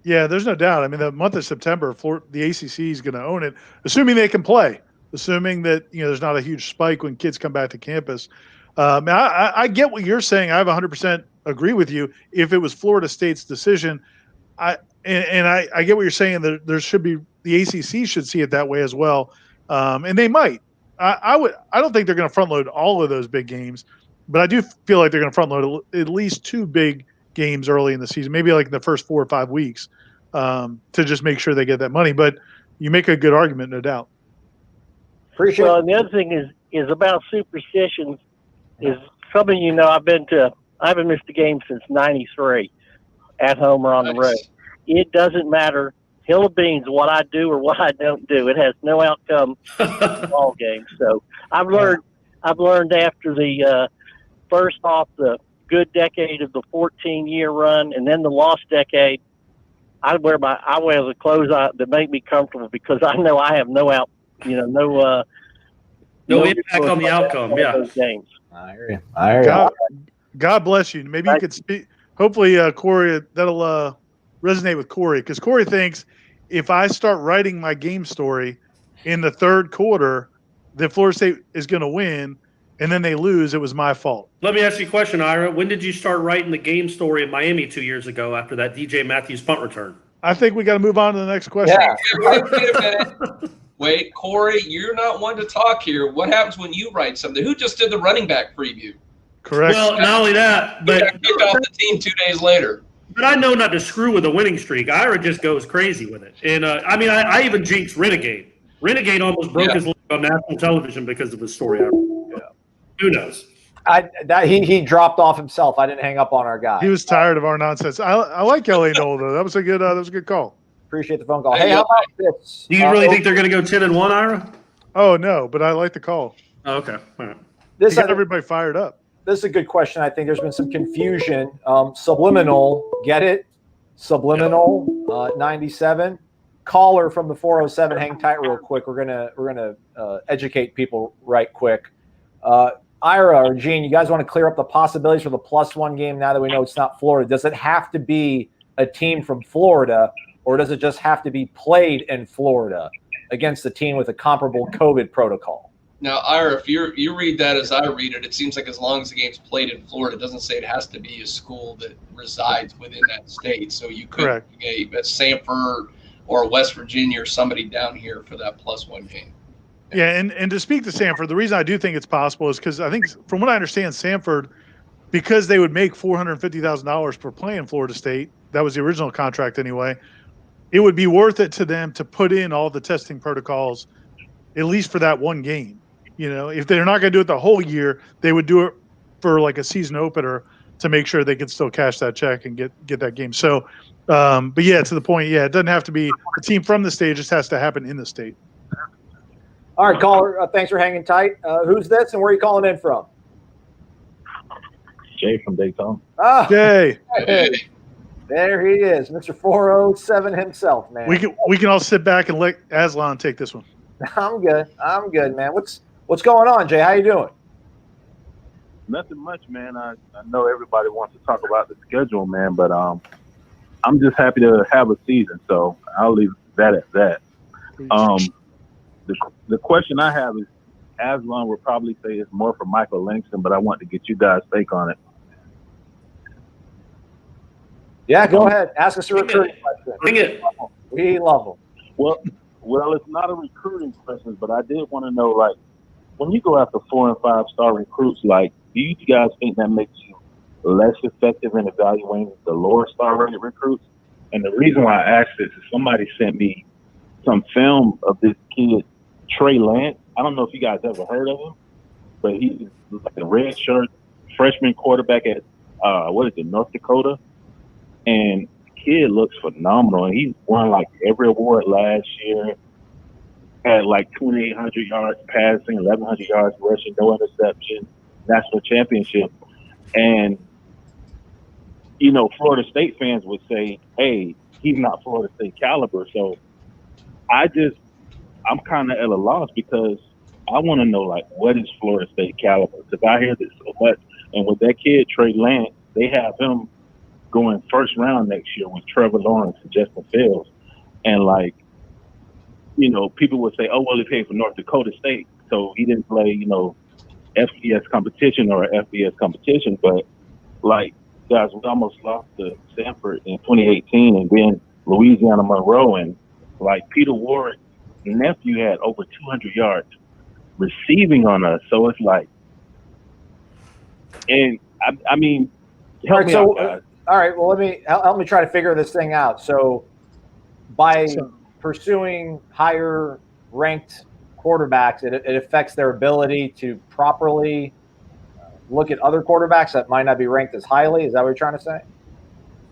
Yeah, there's no doubt. I mean, the month of September, the ACC is going to own it, assuming they can play, assuming that there's not a huge spike when kids come back to campus. I get what you're saying. I have 100% agree with you. If it was Florida State's decision, I get what you're saying. That there should be the ACC should see it that way as well, and they might. I don't think they're going to front load all of those big games, but I do feel like they're going to front load at least 2 big games early in the season, maybe like in the first 4 or 5 weeks, to just make sure they get that money. But you make a good argument, no doubt. Appreciate Well, it. and the other thing is about superstitions. Is some of you know I haven't missed a game since '93, at home or on the road. It doesn't matter, hill of beans, what I do or what I don't do. It has no outcome in all games. So I've learned after the first off the good decade of the 14-year run, and then the lost decade, I wear the clothes that make me comfortable because I know I have no impact on the outcome. Yeah. Those games. I hear you. God bless you. Maybe you could speak. Hopefully, Corey, that'll resonate with Corey, because Corey thinks if I start writing my game story in the third quarter that Florida State is going to win, and then they lose, it was my fault. Let me ask you a question, Ira. When did you start writing the game story in Miami 2 years ago after that DJ Matthews punt return? I think we got to move on to the next question. Yeah. Wait a minute. Wait, Corey, you're not one to talk here. What happens when you write something? Who just did the running back preview? Correct. Well, not only that, Who but got kicked off the team 2 days later? But I know not to screw with a winning streak. Ira just goes crazy with it. And, I even jinxed Renegade. Renegade almost broke his leg on national television because of his story. Who knows? He dropped off himself. I didn't hang up on our guy. He was tired of our nonsense. I like LA Noel, though. That was a good call. Appreciate the phone call. Hey, how about this? Do you really think they're going to go 10-1, Ira? Oh, no, but I like the call. Oh, okay. All right. This got everybody fired up. This is a good question. I think there's been some confusion. Subliminal, get it? Subliminal, 97. Caller from the 407. Hang tight, real quick. We're gonna educate people right quick. Ira or Gene, you guys want to clear up the possibilities for the +1 game now that we know it's not Florida? Does it have to be a team from Florida, or does it just have to be played in Florida against a team with a comparable COVID protocol? Now, Ira, if you read that as I read it, it seems like as long as the game's played in Florida, it doesn't say it has to be a school that resides within that state. So you could be a Sanford or West Virginia or somebody down here for that +1 game. Yeah, and to speak to Sanford, the reason I do think it's possible is because I think, from what I understand, Sanford, because they would make $450,000 per play in Florida State, that was the original contract anyway, it would be worth it to them to put in all the testing protocols, at least for that one game. If they're not going to do it the whole year, they would do it for like a season opener to make sure they could still cash that check and get that game. So, but yeah, to the point, it doesn't have to be a team from the state; it just has to happen in the state. All right, caller, thanks for hanging tight. Who's this, and where are you calling in from? Jay from Daytona. Jay. Hey. There he is, Mr. 407 himself, man. We can all sit back and let Aslan take this one. I'm good, man. What's going on, Jay? How you doing? Nothing much, man. I know everybody wants to talk about the schedule, man, but I'm just happy to have a season, so I'll leave that at that. The question I have is, Aslan would probably say it's more for Michael Langston, but I want to get you guys' take on it. Yeah, go ahead. Ask us a recruiting question. Bring it. We love them. Well, it's not a recruiting question, but I did want to know, like, when you go after 4- and 5-star recruits, like, do you guys think that makes you less effective in evaluating the lower star rated recruits? And the reason why I asked this is somebody sent me some film of this kid, Trey Lance. I don't know if you guys ever heard of him, but he's like a red shirt freshman quarterback at North Dakota. And the kid looks phenomenal. And he won like every award last year. Had like 2,800 yards passing, 1,100 yards rushing, no interception. national championship. And, you know, Florida State fans would say, hey, he's not Florida State caliber. So I'm kind of at a loss because I want to know, like, what is Florida State caliber? Because I hear this so much. And with that kid, Trey Lance, they have him going first round next year with Trevor Lawrence and Justin Fields. And, like, you know, people would say, oh, well, he played for North Dakota State, so he didn't play, you know, FBS competition or FBS competition. But, like, guys, we almost lost to Stanford in 2018 and then Louisiana Monroe. And, like, Peter Warwick's nephew had over 200 yards receiving on us. So it's like, and I mean, help me out, guys. All right, well, help me try to figure this thing out. So by pursuing higher ranked quarterbacks, it affects their ability to properly look at other quarterbacks that might not be ranked as highly. Is that what you're trying to say?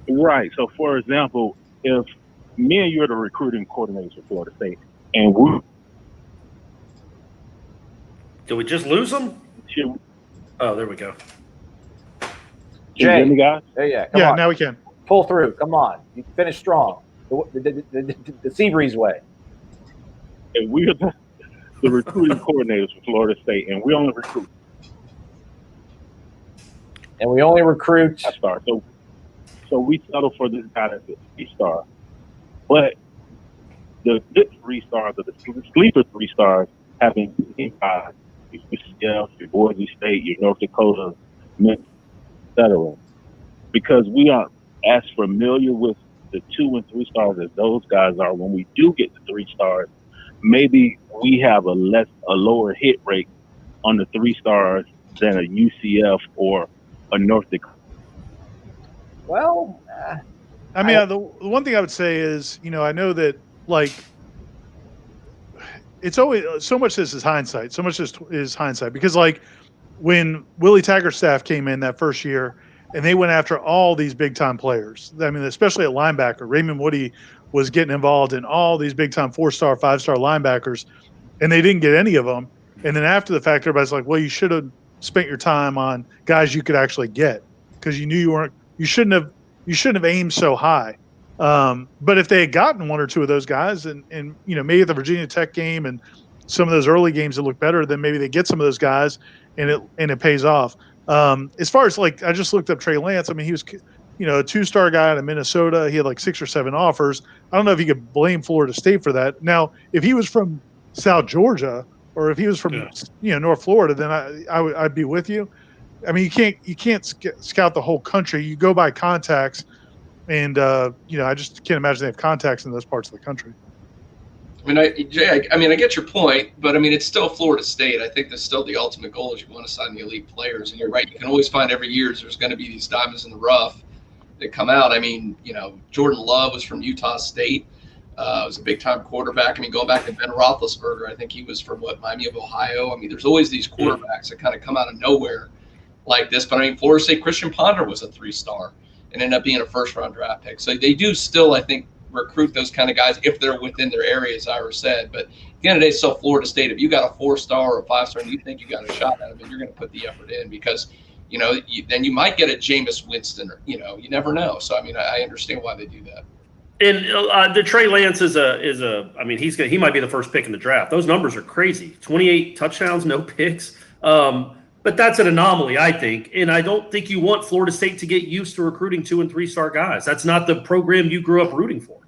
Right. So, for example, if me and you are the recruiting coordinators for Florida State, and Did we just lose them? Should, Oh, there we go. Jay, you hear me, guys? Come on. Now we can. Pull through. Come on. You finish strong. The Seabreeze way. And we are the recruiting coordinators for Florida State, and we only recruit. And we only recruit. Star. So we settle for this guy that's a 3-star. But the good 3 stars or the sleeper 3 stars have been by your UCF, your Boise State, your North Dakota, et cetera. Because we aren't as familiar with the 2 and 3 stars as those guys are. When we do get the 3 stars, maybe we have a lower hit rate on the 3 stars than a UCF or a North Dakota. Well, I mean, the one thing I would say is, you know, I know that, like, it's always so much. This is hindsight. So much is hindsight because, like, when Willie Taggart's staff came in that first year and they went after all these big time players. I mean, especially at linebacker, Raymond Woody was getting involved in all these big time 4-star, 5-star linebackers, and they didn't get any of them. And then after the fact, everybody's like, well, you should have spent your time on guys you could actually get because you knew you shouldn't have aimed so high. But if they had gotten 1 or 2 of those guys and you know, maybe the Virginia Tech game and some of those early games that look better, then maybe they get some of those guys and it pays off. As far as, like, I just looked up Trey Lance. I mean, he was, you know, a 2-star guy out of Minnesota. He had like 6 or 7 offers. I don't know if you could blame Florida State for that. Now, if he was from South Georgia or if he was from, you know, North Florida, then I'd be with you. I mean, you can't scout the whole country. You go by contacts, and you know, I just can't imagine they have contacts in those parts of the country. I mean, Jay, I get your point, but I mean, it's still Florida State. I think that's still the ultimate goal is you want to sign the elite players. And you're right, you can always find every year there's going to be these diamonds in the rough that come out. I mean, you know, Jordan Love was from Utah State. Was a big-time quarterback. I mean, going back to Ben Roethlisberger, I think he was from, Miami of Ohio. I mean, there's always these quarterbacks that kind of come out of nowhere like this. But, I mean, Florida State, Christian Ponder was a 3-star and ended up being a first-round draft pick. So they do still, I think, recruit those kind of guys if they're within their area, as Ira said. But at the end of the day, it's still Florida State. If you got a 4-star or a 5-star and you think you got a shot at it, you're going to put the effort in because, you know, then you might get a Jameis Winston or, you know, you never know. So, I mean, I understand why they do that. And the Trey Lance is I mean, he might be the first pick in the draft. Those numbers are crazy. 28 touchdowns, no picks. But that's an anomaly, I think. And I don't think you want Florida State to get used to recruiting 2- and 3-star guys. That's not the program you grew up rooting for.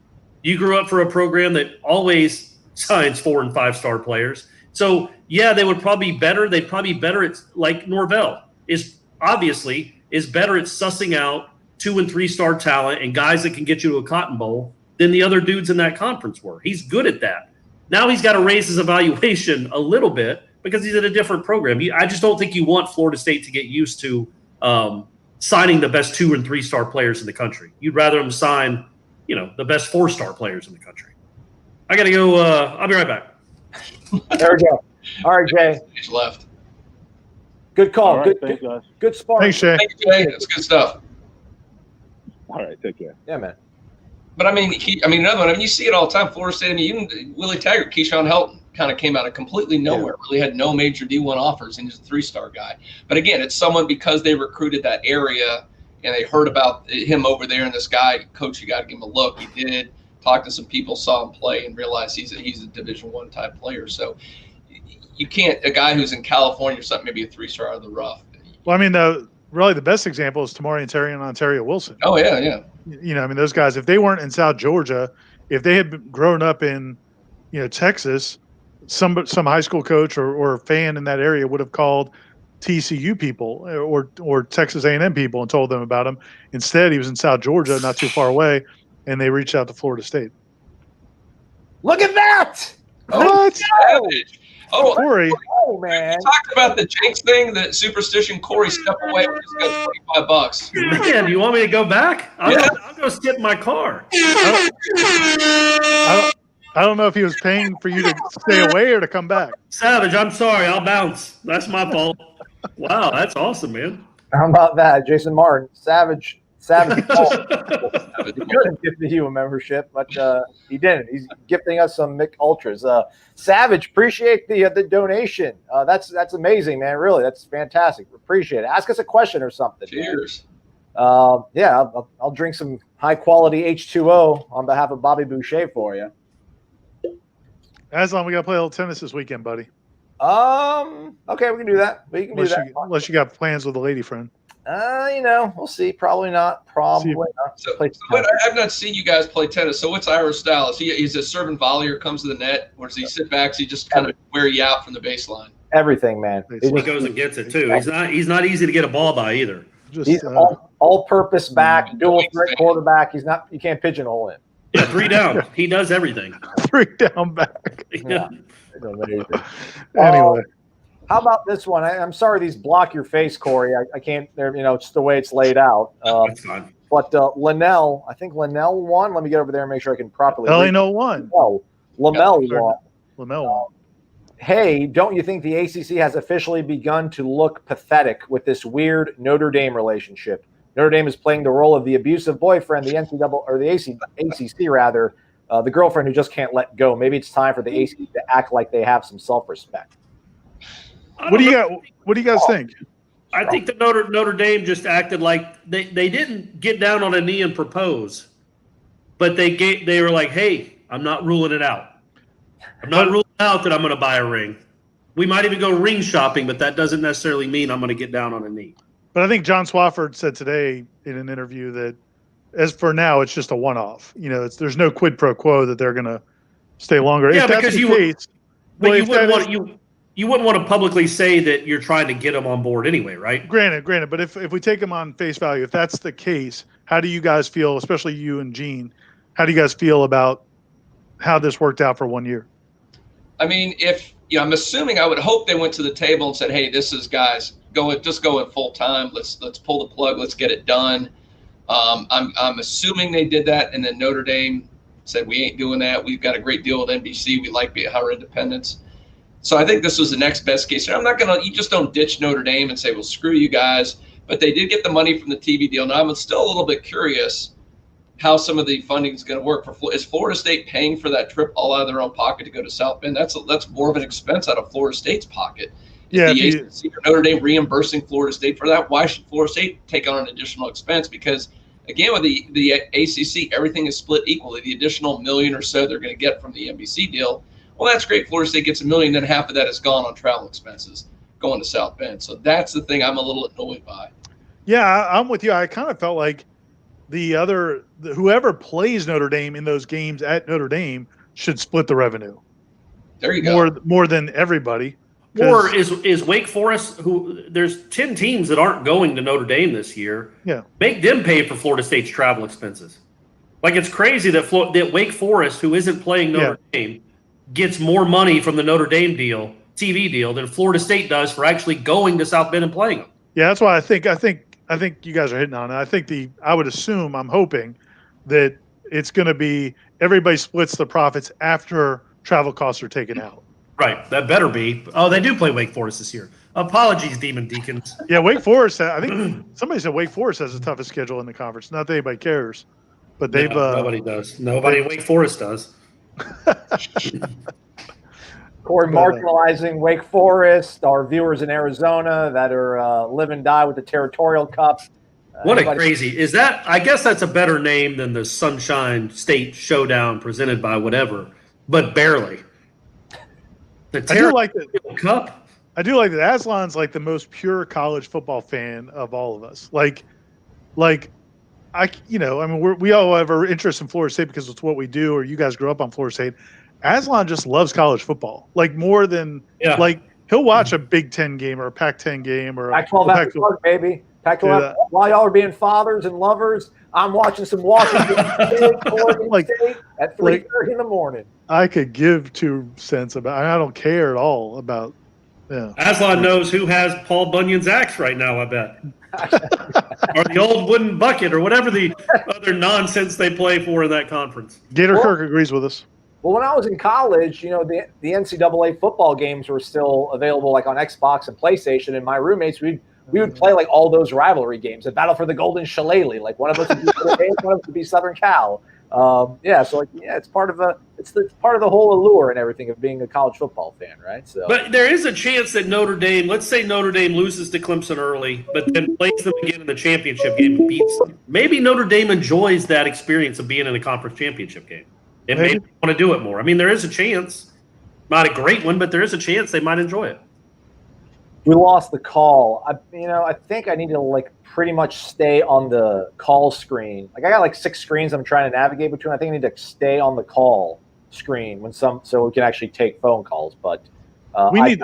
You grew up for a program that always signs 4- and 5-star players. So, yeah, they would probably be better. They'd probably be better at, like Norvell is better at sussing out 2- and 3-star talent and guys that can get you to a Cotton Bowl than the other dudes in that conference were. He's good at that. Now he's got to raise his evaluation a little bit because he's at a different program. I just don't think you want Florida State to get used to signing the best 2- and 3-star players in the country. You'd rather them sign, you know, the best 4-star players in the country. I got to go. I'll be right back. There we go. All right, Jay. He's left. Good call. All right, thanks, guys. Good sparring. Thanks, Jay. Thank you, Jay. That's good stuff. All right, take care. Yeah, man. But I mean, another one. I mean, you see it all the time. Florida State. I mean, even Willie Taggart, Keyshawn kind of came out of completely nowhere. Really had no major D1 offers, and he's a 3-star guy. But again, it's someone because they recruited that area and they heard about him over there, and this guy, coach, you got to give him a look. He did. Talked to some people, saw him play, and realized he's a Division I type player. So you can't, a guy who's in California or something, maybe a 3-star out of the rough. Well, I mean, really the best example is Tamari Terry and Ontario Wilson. Oh yeah. You know, I mean, those guys, if they weren't in South Georgia, if they had grown up in, Texas, some high school coach or fan in that area would have called TCU people or Texas A&M people and told them about him. Instead, he was in South Georgia, not too far away, and they reached out to Florida State. Look at that! What? Savage. Oh, Corey. Oh, man. We talked about the jinx thing, the superstition. Corey, step away. We just got $25. Man, do you want me to go back? I'll go sit in my car. I don't know if he was paying for you to stay away or to come back. Savage, I'm sorry. I'll bounce. That's my fault. Wow, that's awesome, man. How about that, Jason Martin? Savage. He could have gifted you a membership, but he didn't. He's gifting us some Mick Ultras. Savage, appreciate the donation. That's amazing, man. Really, that's fantastic. Appreciate it. Ask us a question or something. Cheers. I'll drink some high quality H2O on behalf of Bobby Boucher for you. Aslan, we got to play a little tennis this weekend, buddy. Okay, we can do that. Unless you got plans with a lady friend. We'll see. Probably not. Probably not. So, but I've not seen you guys play tennis. So what's Ira's style? Is a serve and volley or comes to the net, or does he sit back? Does he just kind of wear you out from the baseline? Everything, man. He goes and gets it too. He's not easy to get a ball by either. He's all-purpose back, dual threat quarterback. He's not. You can't pigeonhole him. Yeah, 3 down. He does everything. 3 down back. Yeah. Anyway. How about this one? I'm sorry these block your face, Corey. I can't. It's the way it's laid out. That's fine. But Linnell, I think Linnell won. Let me get over there and make sure I can properly. Linnell won. Oh, Lamell won. Lamell won. Hey, don't you think the ACC has officially begun to look pathetic with this weird Notre Dame relationship? Notre Dame is playing the role of the abusive boyfriend, the NCAA or the ACC rather, the girlfriend who just can't let go. Maybe it's time for the ACC to act like they have some self-respect. What do you guys think? I think that Notre Dame just acted like they didn't get down on a knee and propose, but they were like, "Hey, I'm not ruling it out. I'm not ruling out that I'm going to buy a ring. We might even go ring shopping, but that doesn't necessarily mean I'm going to get down on a knee." But I think John Swafford said today in an interview that, as for now, it's just a one-off. There's no quid pro quo that they're going to stay longer. Yeah, if that's because the you case, you wouldn't want to publicly say that you're trying to get them on board anyway, right? Granted. But if we take them on face value, if that's the case, how do you guys feel, especially you and Gene, how do you guys feel about how this worked out for 1 year? I mean, I'm assuming, I would hope they went to the table and said, "Hey, this is guys, go in full time. Let's pull the plug. Let's get it done." I'm assuming they did that, and then Notre Dame said, "We ain't doing that. We've got a great deal with NBC. We like our independence." So I think this was the next best case. You just don't ditch Notre Dame and say, "Well, screw you guys." But they did get the money from the TV deal. Now I'm still a little bit curious how some of the funding is going to work. Is Florida State paying for that trip all out of their own pocket to go to South Bend? That's more of an expense out of Florida State's pocket. Yeah, the ACC or Notre Dame reimbursing Florida State for that. Why should Florida State take on an additional expense? Because again, with the ACC, everything is split equally. The additional $1 million or so they're going to get from the NBC deal, well, that's great. Florida State gets $1 million, then half of that is gone on travel expenses going to South Bend. So that's the thing I'm a little annoyed by. Yeah, I'm with you. I kind of felt like whoever plays Notre Dame in those games at Notre Dame should split the revenue. There you go. More than everybody. Or is Wake Forest, there's 10 teams that aren't going to Notre Dame this year. Yeah. Make them pay for Florida State's travel expenses. Like, it's crazy that Wake Forest, who isn't playing Notre Dame, gets more money from the Notre Dame TV deal, than Florida State does for actually going to South Bend and playing them. Yeah, that's why I think you guys are hitting on it. I'm hoping that it's going to be everybody splits the profits after travel costs are taken out. Right. That better be. Oh, they do play Wake Forest this year. Apologies, Demon Deacons. Yeah, Wake Forest. I think somebody said Wake Forest has the toughest schedule in the conference. Not that anybody cares, but they've nobody does. Nobody in Wake Forest does. Corey marginalizing Wake Forest, our viewers in Arizona that are live and die with the Territorial Cup. What a crazy is that? I guess that's a better name than the Sunshine State Showdown presented by whatever, but barely. The Territorial Cup. I do like that. Aslan's like the most pure college football fan of all of us. Like we all have our interest in Florida State because it's what we do, or you guys grew up on Florida State. Aslan just loves college football, like more than like he'll watch a Big Ten game or a Pac-10 game or Pac-12 after dark, baby. Pac-12 while y'all are being fathers and lovers. I'm watching some Washington State, Oregon State at 3:30 in the morning. I could give 2 cents about. I don't care at all about. Yeah. Aslan knows who has Paul Bunyan's axe right now, I bet. Or the old wooden bucket or whatever the other nonsense they play for in that conference. Gator Kirk agrees with us. Well, when I was in college, the NCAA football games were still available like on Xbox and PlayStation, and my roommates, we would play like all those rivalry games, a battle for the Golden Shillelagh. Like one of us would be one of us would be Southern Cal. It's part of the whole allure and everything of being a college football fan, right? So, but there is a chance that Notre Dame, let's say Notre Dame loses to Clemson early, but then plays them again in the championship game and beats them. Maybe Notre Dame enjoys that experience of being in a conference championship game. And maybe want to do it more. I mean, there is a chance, not a great one, but there is a chance they might enjoy it. We lost the call. I think I need to pretty much stay on the call screen. Like I got 6 screens I'm trying to navigate between. I think I need to stay on the call screen so we can actually take phone calls. But we need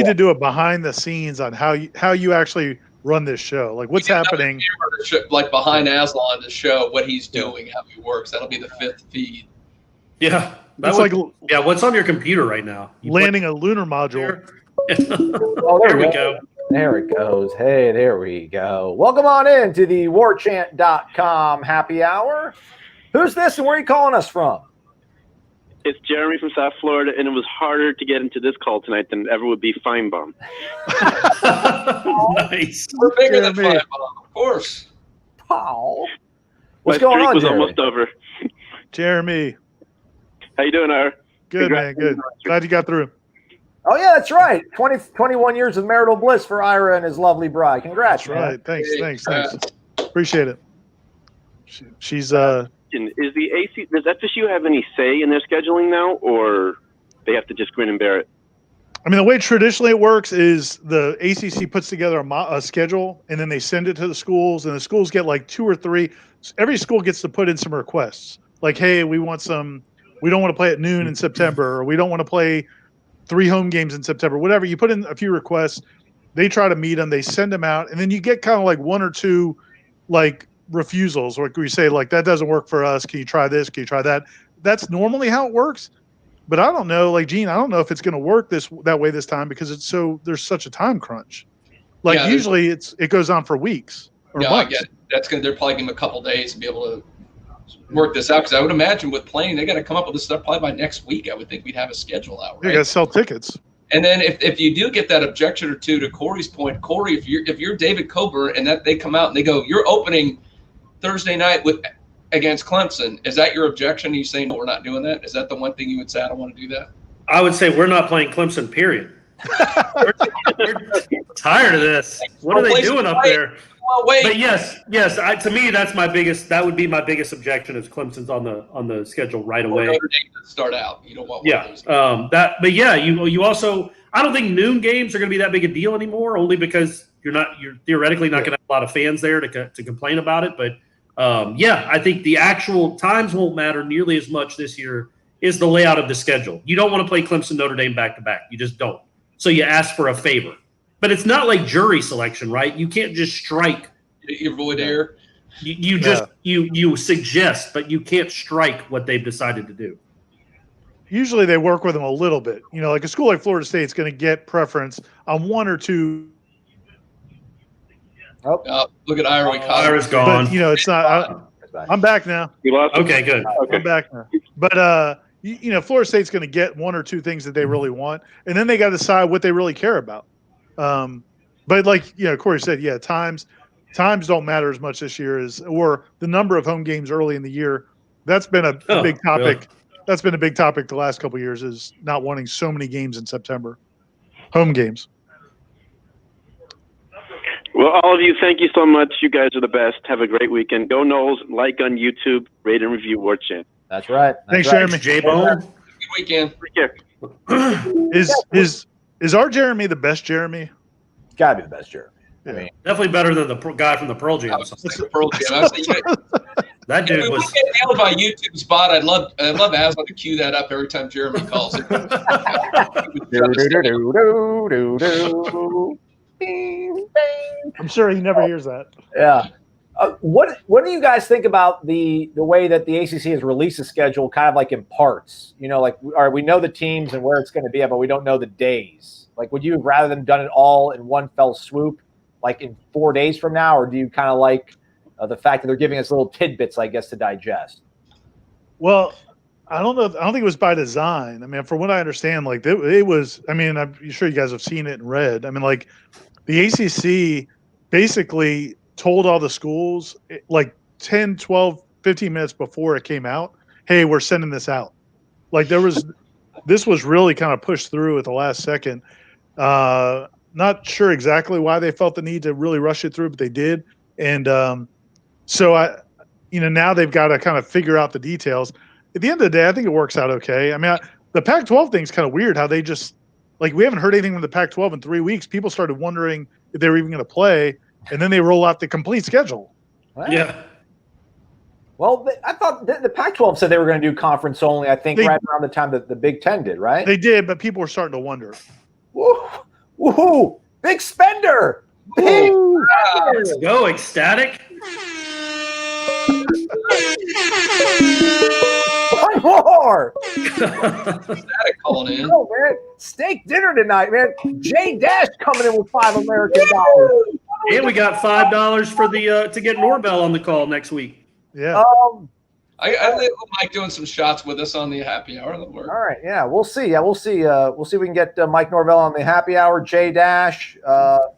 to do a behind the scenes on how you actually run this show. Like what's happening? Like behind Aslan to show what he's doing, how he works. That'll be the 5th feed. Yeah, what's on your computer right now? Landing a lunar module. Oh, there we go. There it goes. Hey, there we go. Welcome on in to the warchant.com happy hour. Who's this and where are you calling us from? It's Jeremy from South Florida, and it was harder to get into this call tonight than ever would be Feinbaum. Nice. We're bigger than Feinbaum, of course. Wow. What's going on, was Jeremy? Almost over. Jeremy. How you doing, Ira? Good, man. Good. Glad you got through. Oh, yeah, that's right. 21 years of marital bliss for Ira and his lovely bride. Congrats, that's right. Thanks. Appreciate it. She's Is the AC? Does FSU have any say in their scheduling now, or they have to just grin and bear it? I mean, the way traditionally it works is the ACC puts together a schedule, and then they send it to the schools, and the schools get 2 or 3. Every school gets to put in some requests, like, hey, we don't want to play at noon in September, or we don't want to play 3 home games in September, whatever. You put in a few requests, they try to meet them, they send them out, and then you get kind of 1 or 2 refusals, like we say, that doesn't work for us. Can you try this? Can you try that? That's normally how it works. But I don't know, Gene, I don't know if it's going to work that way this time because there's such a time crunch. Usually it goes on for weeks or months. I get it. They're probably giving them a couple days to be able to work this out because I would imagine with playing, they got to come up with this stuff probably by next week. I would think we'd have a schedule out, right? You got to sell tickets. And then if you do get that objection or two to Corey's point, Corey, if you're David Coburn and that they come out and they go, you're opening Thursday night against Clemson, is that your objection? Are you saying, no, we're not doing that? Is that the one thing you would say, I don't want to do that? I would say we're not playing Clemson, period. we're tired of this. What are they doing up there? Well, wait. But yes. To me, that would be my biggest objection is Clemson's on the schedule right away. Notre Dame to start out. You don't want one of those. You also, I don't think noon games are going to be that big a deal anymore, only because you're theoretically not going to have a lot of fans there to complain about it. But I think the actual times won't matter nearly as much this year is the layout of the schedule. You don't want to play Clemson, Notre Dame back to back. You just don't. So you ask for a favor. But it's not like jury selection, right? You can't just strike. You avoid air. You suggest, but you can't strike what they've decided to do. Usually they work with them a little bit. A school like Florida State is going to get preference on 1 or 2. Oh, look at Ira. Ira's gone. But, it's not. I'm back now. You lost. Okay, good. Okay. I'm back now. But Florida State's going to get 1 or 2 things that they really want, and then they got to decide what they really care about. But Corey said, times don't matter as much this year or the number of home games early in the year. That's been a big topic that's been a big topic the last couple of years, is not wanting so many games in September, home games. Well, all of you, thank you so much. You guys are the best. Have a great weekend. Go Knowles. Like on YouTube. Rate and review War Chant. That's right. Thanks, right. Jeremy. J-Bone. Good weekend. Take care. Is our Jeremy the best Jeremy? Gotta be the best Jeremy. Yeah. I mean, Definitely better than the guy from the Pearl Jam. I was thinking Pearl Jam. I was thinking, That dude if we was. get nailed by YouTube's bot, I'd love Aslan to cue that up every time Jeremy calls. I'm sure he never hears that. yeah. What do you guys think about the way that the ACC has released the schedule, kind of like in parts? You know, like we know the teams and where it's going to be at, but we don't know the days. Like, would you have rather than done it all in one fell swoop, like in 4 days from now, or do you kind of like the fact that they're giving us little tidbits, I guess, to digest? Well, I don't know. I don't think it was by design. I mean, from what I understand, like it was. I mean, I'm sure you guys have seen it and read. I mean, like the ACC basically told all the schools like 10, 12, 15 minutes before it came out, hey, we're sending this out. Like this was really kind of pushed through at the last second. Not sure exactly why they felt the need to really rush it through, but they did. And so now they've got to kind of figure out the details. At the end of the day, I think it works out okay. I mean, the Pac-12 thing's kind of weird how they just, like, we haven't heard anything from the Pac-12 in 3 weeks. People started wondering if they were even going to play, and then they roll out the complete schedule. Well, Yeah. Well, I thought the Pac-12 said they were going to do conference only, I think, right around the time that the Big Ten did, right? They did, but people were starting to wonder. Woohoo! Big spender! Big spender! Let's go, ecstatic. One more! Static calling in. Oh, man. Steak dinner tonight, man. Jay Dash coming in with $5 American dollars. And we got $5 for the to get Norvell on the call next week. Yeah. I think Mike doing some shots with us on the happy hour. That'll work. All right, yeah, we'll see. Yeah, we'll see. We'll see if we can get Mike Norvell on the happy hour. Jay Dash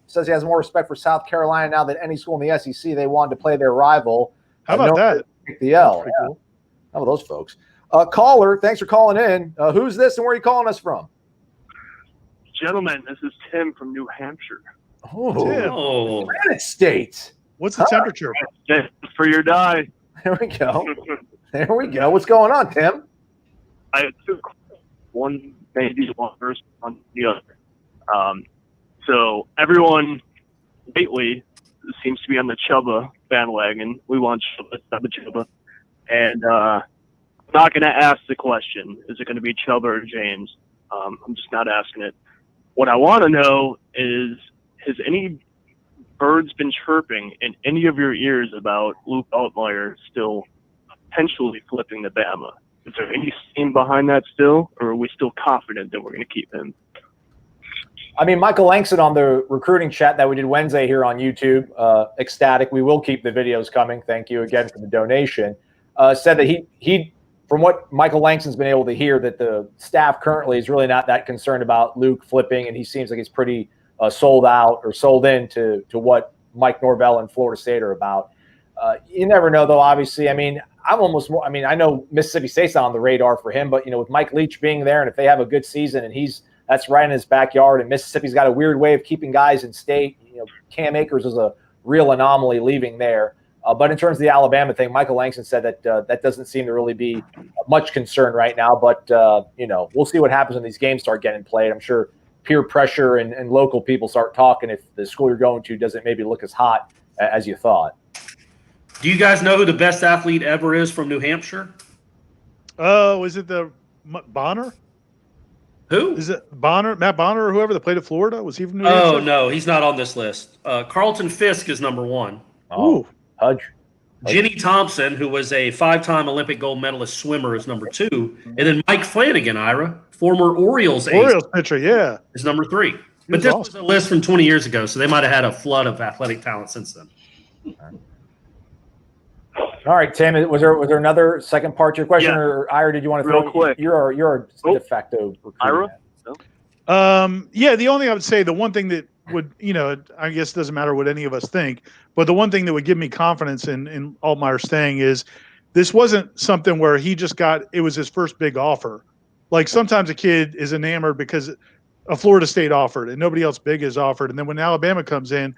says he has more respect for South Carolina now than any school in the SEC. They wanted to play their rival. How about that? Pick the L. Pretty Yeah. cool. How about those folks? Caller, thanks for calling in. Who's this and where are you calling us from? Gentlemen, this is Tim from New Hampshire. Oh, Tim. Oh, Granite State. What's the temperature? Just for your die. There we go. There we go. What's going on, Tim? I have two. One maybe one first, one the other. So everyone lately seems to be on the Chubba bandwagon. We want Chubba, not the Chubba. And I'm not going to ask the question, is it going to be Chubba or James? I'm just not asking it. What I want to know is, has any birds been chirping in any of your ears about Luke Altmaier still potentially flipping the Bama? Is there any steam behind that still, or are we still confident that we're going to keep him? I mean, Michael Langston on the recruiting chat that we did Wednesday here on YouTube, ecstatic. We will keep the videos coming. Thank you again for the donation. Said that he, from what Michael Langston's been able to hear, that the staff currently is really not that concerned about Luke flipping, and he seems like he's pretty sold out or sold in to what Mike Norvell and Florida State are about. You never know, though, obviously. I mean, I know Mississippi State's not on the radar for him, but, with Mike Leach being there, and if they have a good season and that's right in his backyard, and Mississippi's got a weird way of keeping guys in state. Cam Akers is a real anomaly leaving there. But in terms of the Alabama thing, Michael Langston said that that doesn't seem to really be much concern right now. But, we'll see what happens when these games start getting played. I'm sure peer pressure and local people start talking if the school you're going to doesn't maybe look as hot as you thought. do you guys know who the best athlete ever is from New Hampshire? Oh, is it the Bonner? Who? Is it Bonner, Matt Bonner, or whoever that played at Florida? Was he from New Hampshire? Oh, no, he's not on this list. Carlton Fisk is number one. Oh, Hudge. Jenny Thompson, who was a 5-time Olympic gold medalist swimmer, is number 2. And then Mike Flanagan, Ira, former Orioles pitcher, yeah, is number 3. But was this awesome. was a list from 20 years ago, so they might have had a flood of athletic talent since then. All right, Tim. Was there another second part to your question, Yeah. or Ira? Did you want to Real throw? quick. You're a de facto recruiter. Ira? Yeah, the only thing I would say, the one thing that would, I guess it doesn't matter what any of us think, but the one thing that would give me confidence in Altmaier staying is this wasn't something where he just it was his first big offer. Like sometimes a kid is enamored because a Florida State offered and nobody else big is offered. And then when Alabama comes in,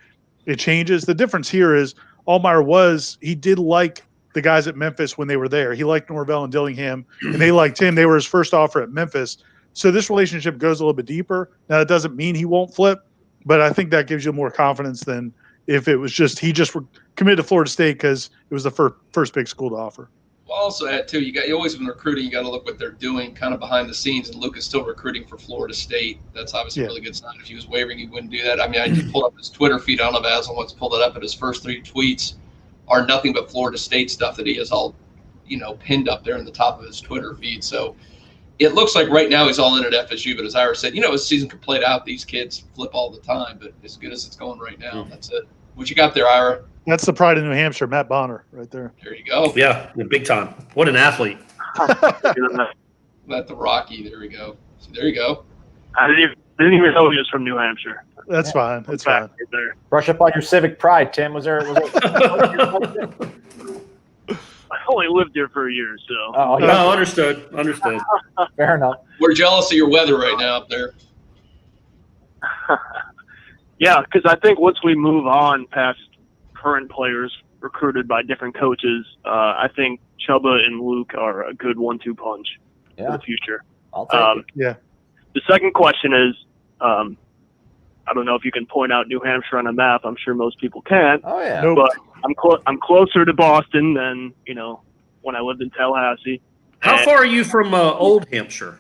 it changes. The difference here is Allmeyer he did like the guys at Memphis when they were there. He liked Norvell and Dillingham, and they liked him. They were his first offer at Memphis. So this relationship goes a little bit deeper. Now, it doesn't mean he won't flip, but I think that gives you more confidence than if it was just he just committed to Florida State because it was the first big school to offer. Well, also add too, you always when recruiting, you got to look what they're doing kind of behind the scenes. And Luke is still recruiting for Florida State. That's obviously a really good sign. If he was wavering, he wouldn't do that. I mean, I just pulled up his Twitter feed. I don't know if Aslan wants to pull that up, but his first 3 tweets are nothing but Florida State stuff that he has all, pinned up there in the top of his Twitter feed. So it looks like right now he's all in at FSU. But as Ira said, as season could play out, these kids flip all the time. But as good as it's going right now, that's it. What you got there, Ira? That's the pride of New Hampshire, Matt Bonner, right there. There you go. Yeah, big time. What an athlete. Let the Rocky. There we go. So there you go. I didn't even know he was from New Hampshire. That's fine. It's fine. Right there. Brush up on your civic pride, Tim. Was there I only lived here for a year, so. Oh, yeah. No, understood. Fair enough. We're jealous of your weather right now up there. Yeah, because I think once we move on past current players recruited by different coaches, I think Chubba and Luke are a good 1-2 punch for the future. I'll take it. Yeah. The second question is, I don't know if you can point out New Hampshire on a map. I'm sure most people can. Oh, yeah. Nope. But I'm closer to Boston than, when I lived in Tallahassee. How far are you from Old Hampshire?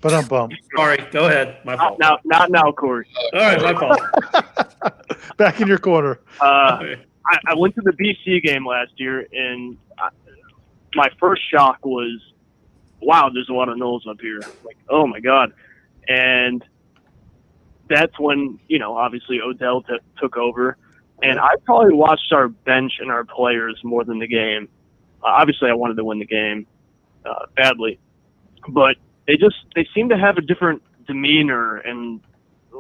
But I'm bummed. Sorry, go ahead. My fault. Not now, Corey. All right, my fault. Back in your corner. I went to the BC game last year, and my first shock was, wow, there's a lot of Knowles up here. Like, oh, my God. And that's when, obviously Odell took over. And I probably watched our bench and our players more than the game. Obviously, I wanted to win the game badly. But they seem to have a different demeanor and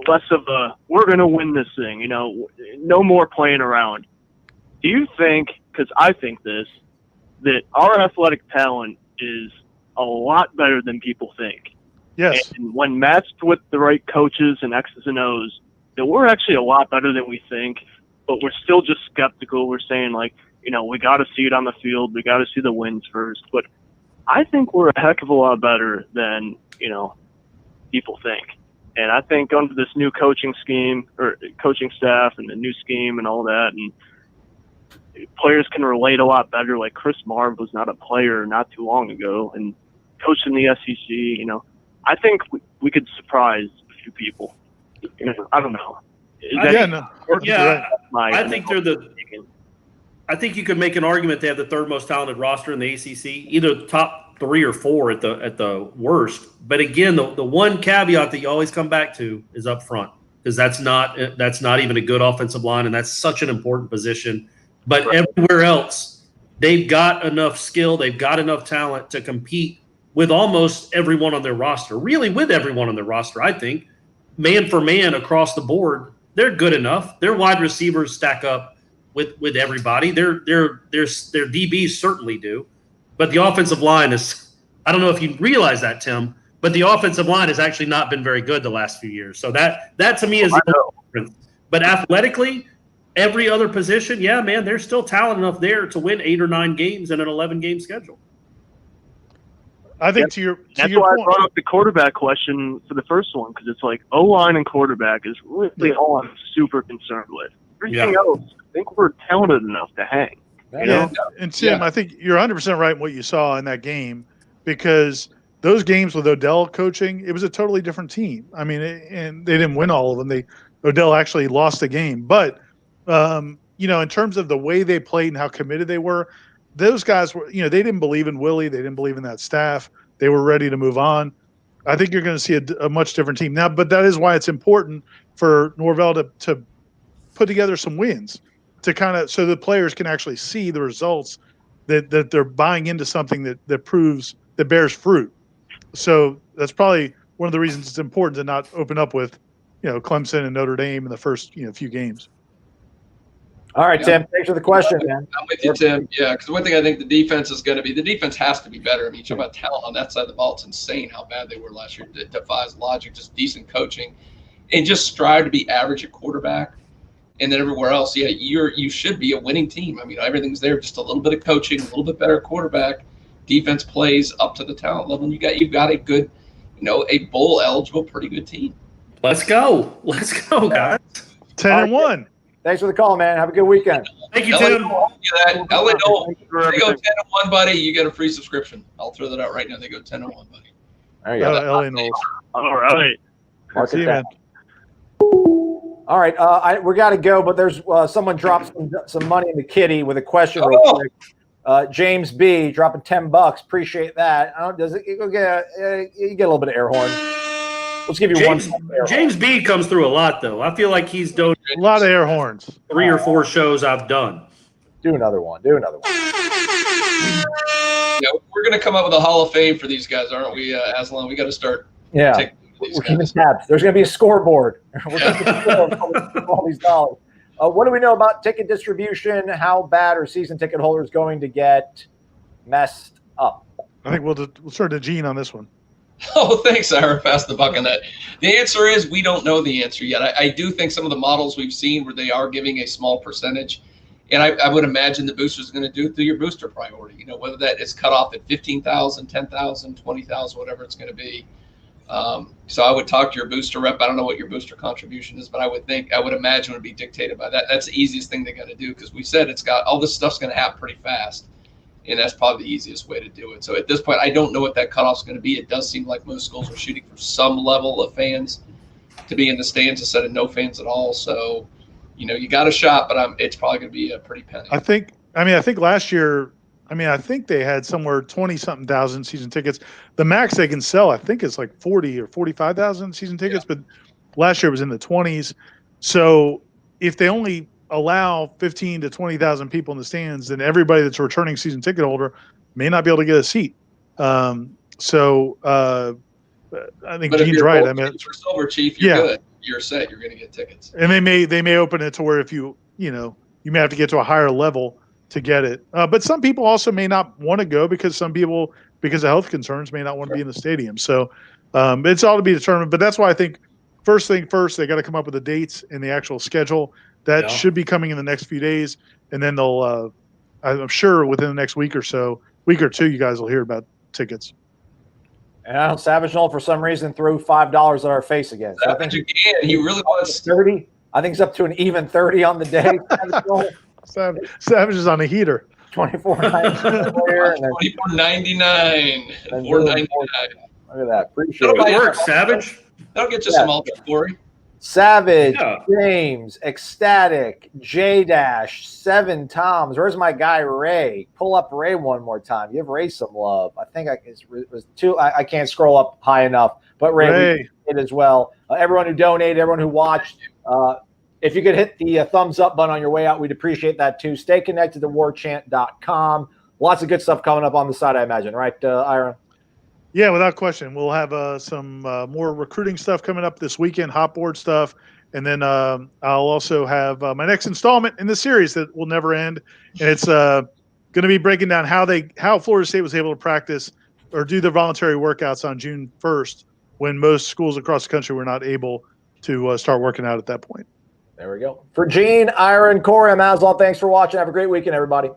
less of a, we're going to win this thing, no more playing around. Do you think, because I think this, that our athletic talent is a lot better than people think? Yes. And when matched with the right coaches and X's and O's, that we're actually a lot better than we think, but we're still just skeptical. We're saying, we got to see it on the field. We got to see the wins first. But I think we're a heck of a lot better than, people think. And I think under this new coaching scheme or coaching staff and the new scheme and all that, and players can relate a lot better. Like Chris Marv was not a player not too long ago and coached in the SEC, I think we could surprise a few people. I don't know. I think I think you could make an argument they have the third most talented roster in the ACC, either top 3 or 4 at the worst. But again, the one caveat that you always come back to is up front, because that's not even a good offensive line, and that's such an important position. But everywhere else, they've got enough skill, they've got enough talent to compete with almost everyone on their roster. Really, with everyone on their roster, I think, man for man across the board, they're good enough. Their wide receivers stack up with everybody. Their DBs certainly do. But the offensive line is, I don't know if you realize that, Tim, but the offensive line has actually not been very good the last few years. So that to me is the difference. But athletically, every other position, yeah, man, there's still talent enough there to win 8 or 9 games in an 11-game schedule. I think to your that's point. why I brought up the quarterback question for the first one, because it's like O-line and quarterback is really all I'm super concerned with. Everything else, I think we're talented enough to hang. And Tim, I think you're 100% right in what you saw in that game, because those games with Odell coaching, it was a totally different team. I mean, and they didn't win all of them. Odell actually lost the game, but in terms of the way they played and how committed they were, those guys were, they didn't believe in Willie. They didn't believe in that staff. They were ready to move on. I think you're going to see a much different team now, but that is why it's important for Norvell to put together some wins to kind of, so the players can actually see the results that they're buying into something that bears fruit. So that's probably one of the reasons it's important to not open up with, Clemson and Notre Dame in the first, few games. All right, Tim. Thanks for the question, man. I'm with you, Tim. Yeah, because one thing I think the defense is going to be, the defense has to be better. I mean, you talk about talent on that side of the ball. It's insane how bad they were last year. It defies logic, just decent coaching. And just strive to be average at quarterback. And then everywhere else, yeah, you should be a winning team. I mean, everything's there. Just a little bit of coaching, a little bit better quarterback. Defense plays up to the talent level. And you've got a good, a bowl eligible, pretty good team. Let's go, guys. 10-1. Thanks for the call, man. Have a good weekend. Thank you, Tim. LA, they go 10-1, buddy. You get a free subscription. I'll throw that out right now. They go 10-1, buddy. There you go. LA Knowles. All right. Mark See it you, down. man. All right, we got to go, but there's someone dropped some money in the kitty with a question real quick. James B dropping $10. Appreciate that. You get a little bit of air horn. Let's give you one. James B comes through a lot, though. I feel like he's done A lot of air horns. 3 or 4 shows I've done. Do another one. Yeah, we're going to come up with a Hall of Fame for these guys, aren't we, Aslan? We got to start. Yeah. We're keeping tabs. There's going to be a scoreboard. We're going to all these dollars. What do we know about ticket distribution? How bad are season ticket holders going to get messed up? I think we'll start to Gene on this one. Oh, thanks, Ira. Pass the buck on that. The answer is we don't know the answer yet. I do think some of the models we've seen where they are giving a small percentage, and I would imagine the booster is going to do it through your booster priority, whether that is cut off at 15,000, 10,000, 20,000, whatever it's going to be. So I would talk to your booster rep. I don't know what your booster contribution is, but I would imagine it would be dictated by that. That's the easiest thing they got to do because we said it's got all this stuff's going to happen pretty fast, and that's probably the easiest way to do it. So at this point, I don't know what that cutoff is going to be. It does seem like most schools are shooting for some level of fans to be in the stands instead of no fans at all. So, you got a shot, but it's probably going to be a pretty penny. I think last year. I think they had somewhere 20-something thousand season tickets. The max they can sell, I think, is like 40 or 45,000 season tickets, but last year it was in the 20s. So if they only allow 15 to 20,000 people in the stands, then everybody that's a returning season ticket holder may not be able to get a seat. I think Gene's right. For Silver Chief, you're good. You're set. You're going to get tickets. And they may open it to where if you may have to get to a higher level to get it. But some people also may not want to go because some people, because of health concerns, may not want to be in the stadium. So it's all to be determined. But that's why I think first thing first, they got to come up with the dates and the actual schedule. That should be coming in the next few days. And then they'll, I'm sure within the next week or two, you guys will hear about tickets. And Savage Knoll, for some reason, threw $5 at our face again. So I think he really was 30. I think it's up to an even 30 on the day. Savage is on a heater. $24.99. $24.99. $4.99. Look at that. Appreciate it. Good work, Savage. That'll get you some ultra glory. Savage, James, Ecstatic, J-Dash, 7 Toms. Where's my guy Ray? Pull up Ray one more time. Give Ray some love. I think it was 2. I can't scroll up high enough, but Ray did as well. Everyone who donated, everyone who watched. If you could hit the thumbs up button on your way out, we'd appreciate that too. Stay connected to warchant.com. Lots of good stuff coming up on the side, I imagine. Right, Ira? Yeah, without question. We'll have some more recruiting stuff coming up this weekend, hot board stuff. And then I'll also have my next installment in the series that will never end. And it's going to be breaking down how Florida State was able to practice or do the voluntary workouts on June 1st when most schools across the country were not able to start working out at that point. There we go. For Gene, Ira, and Corey, I'm Aslan. Thanks for watching. Have a great weekend, everybody.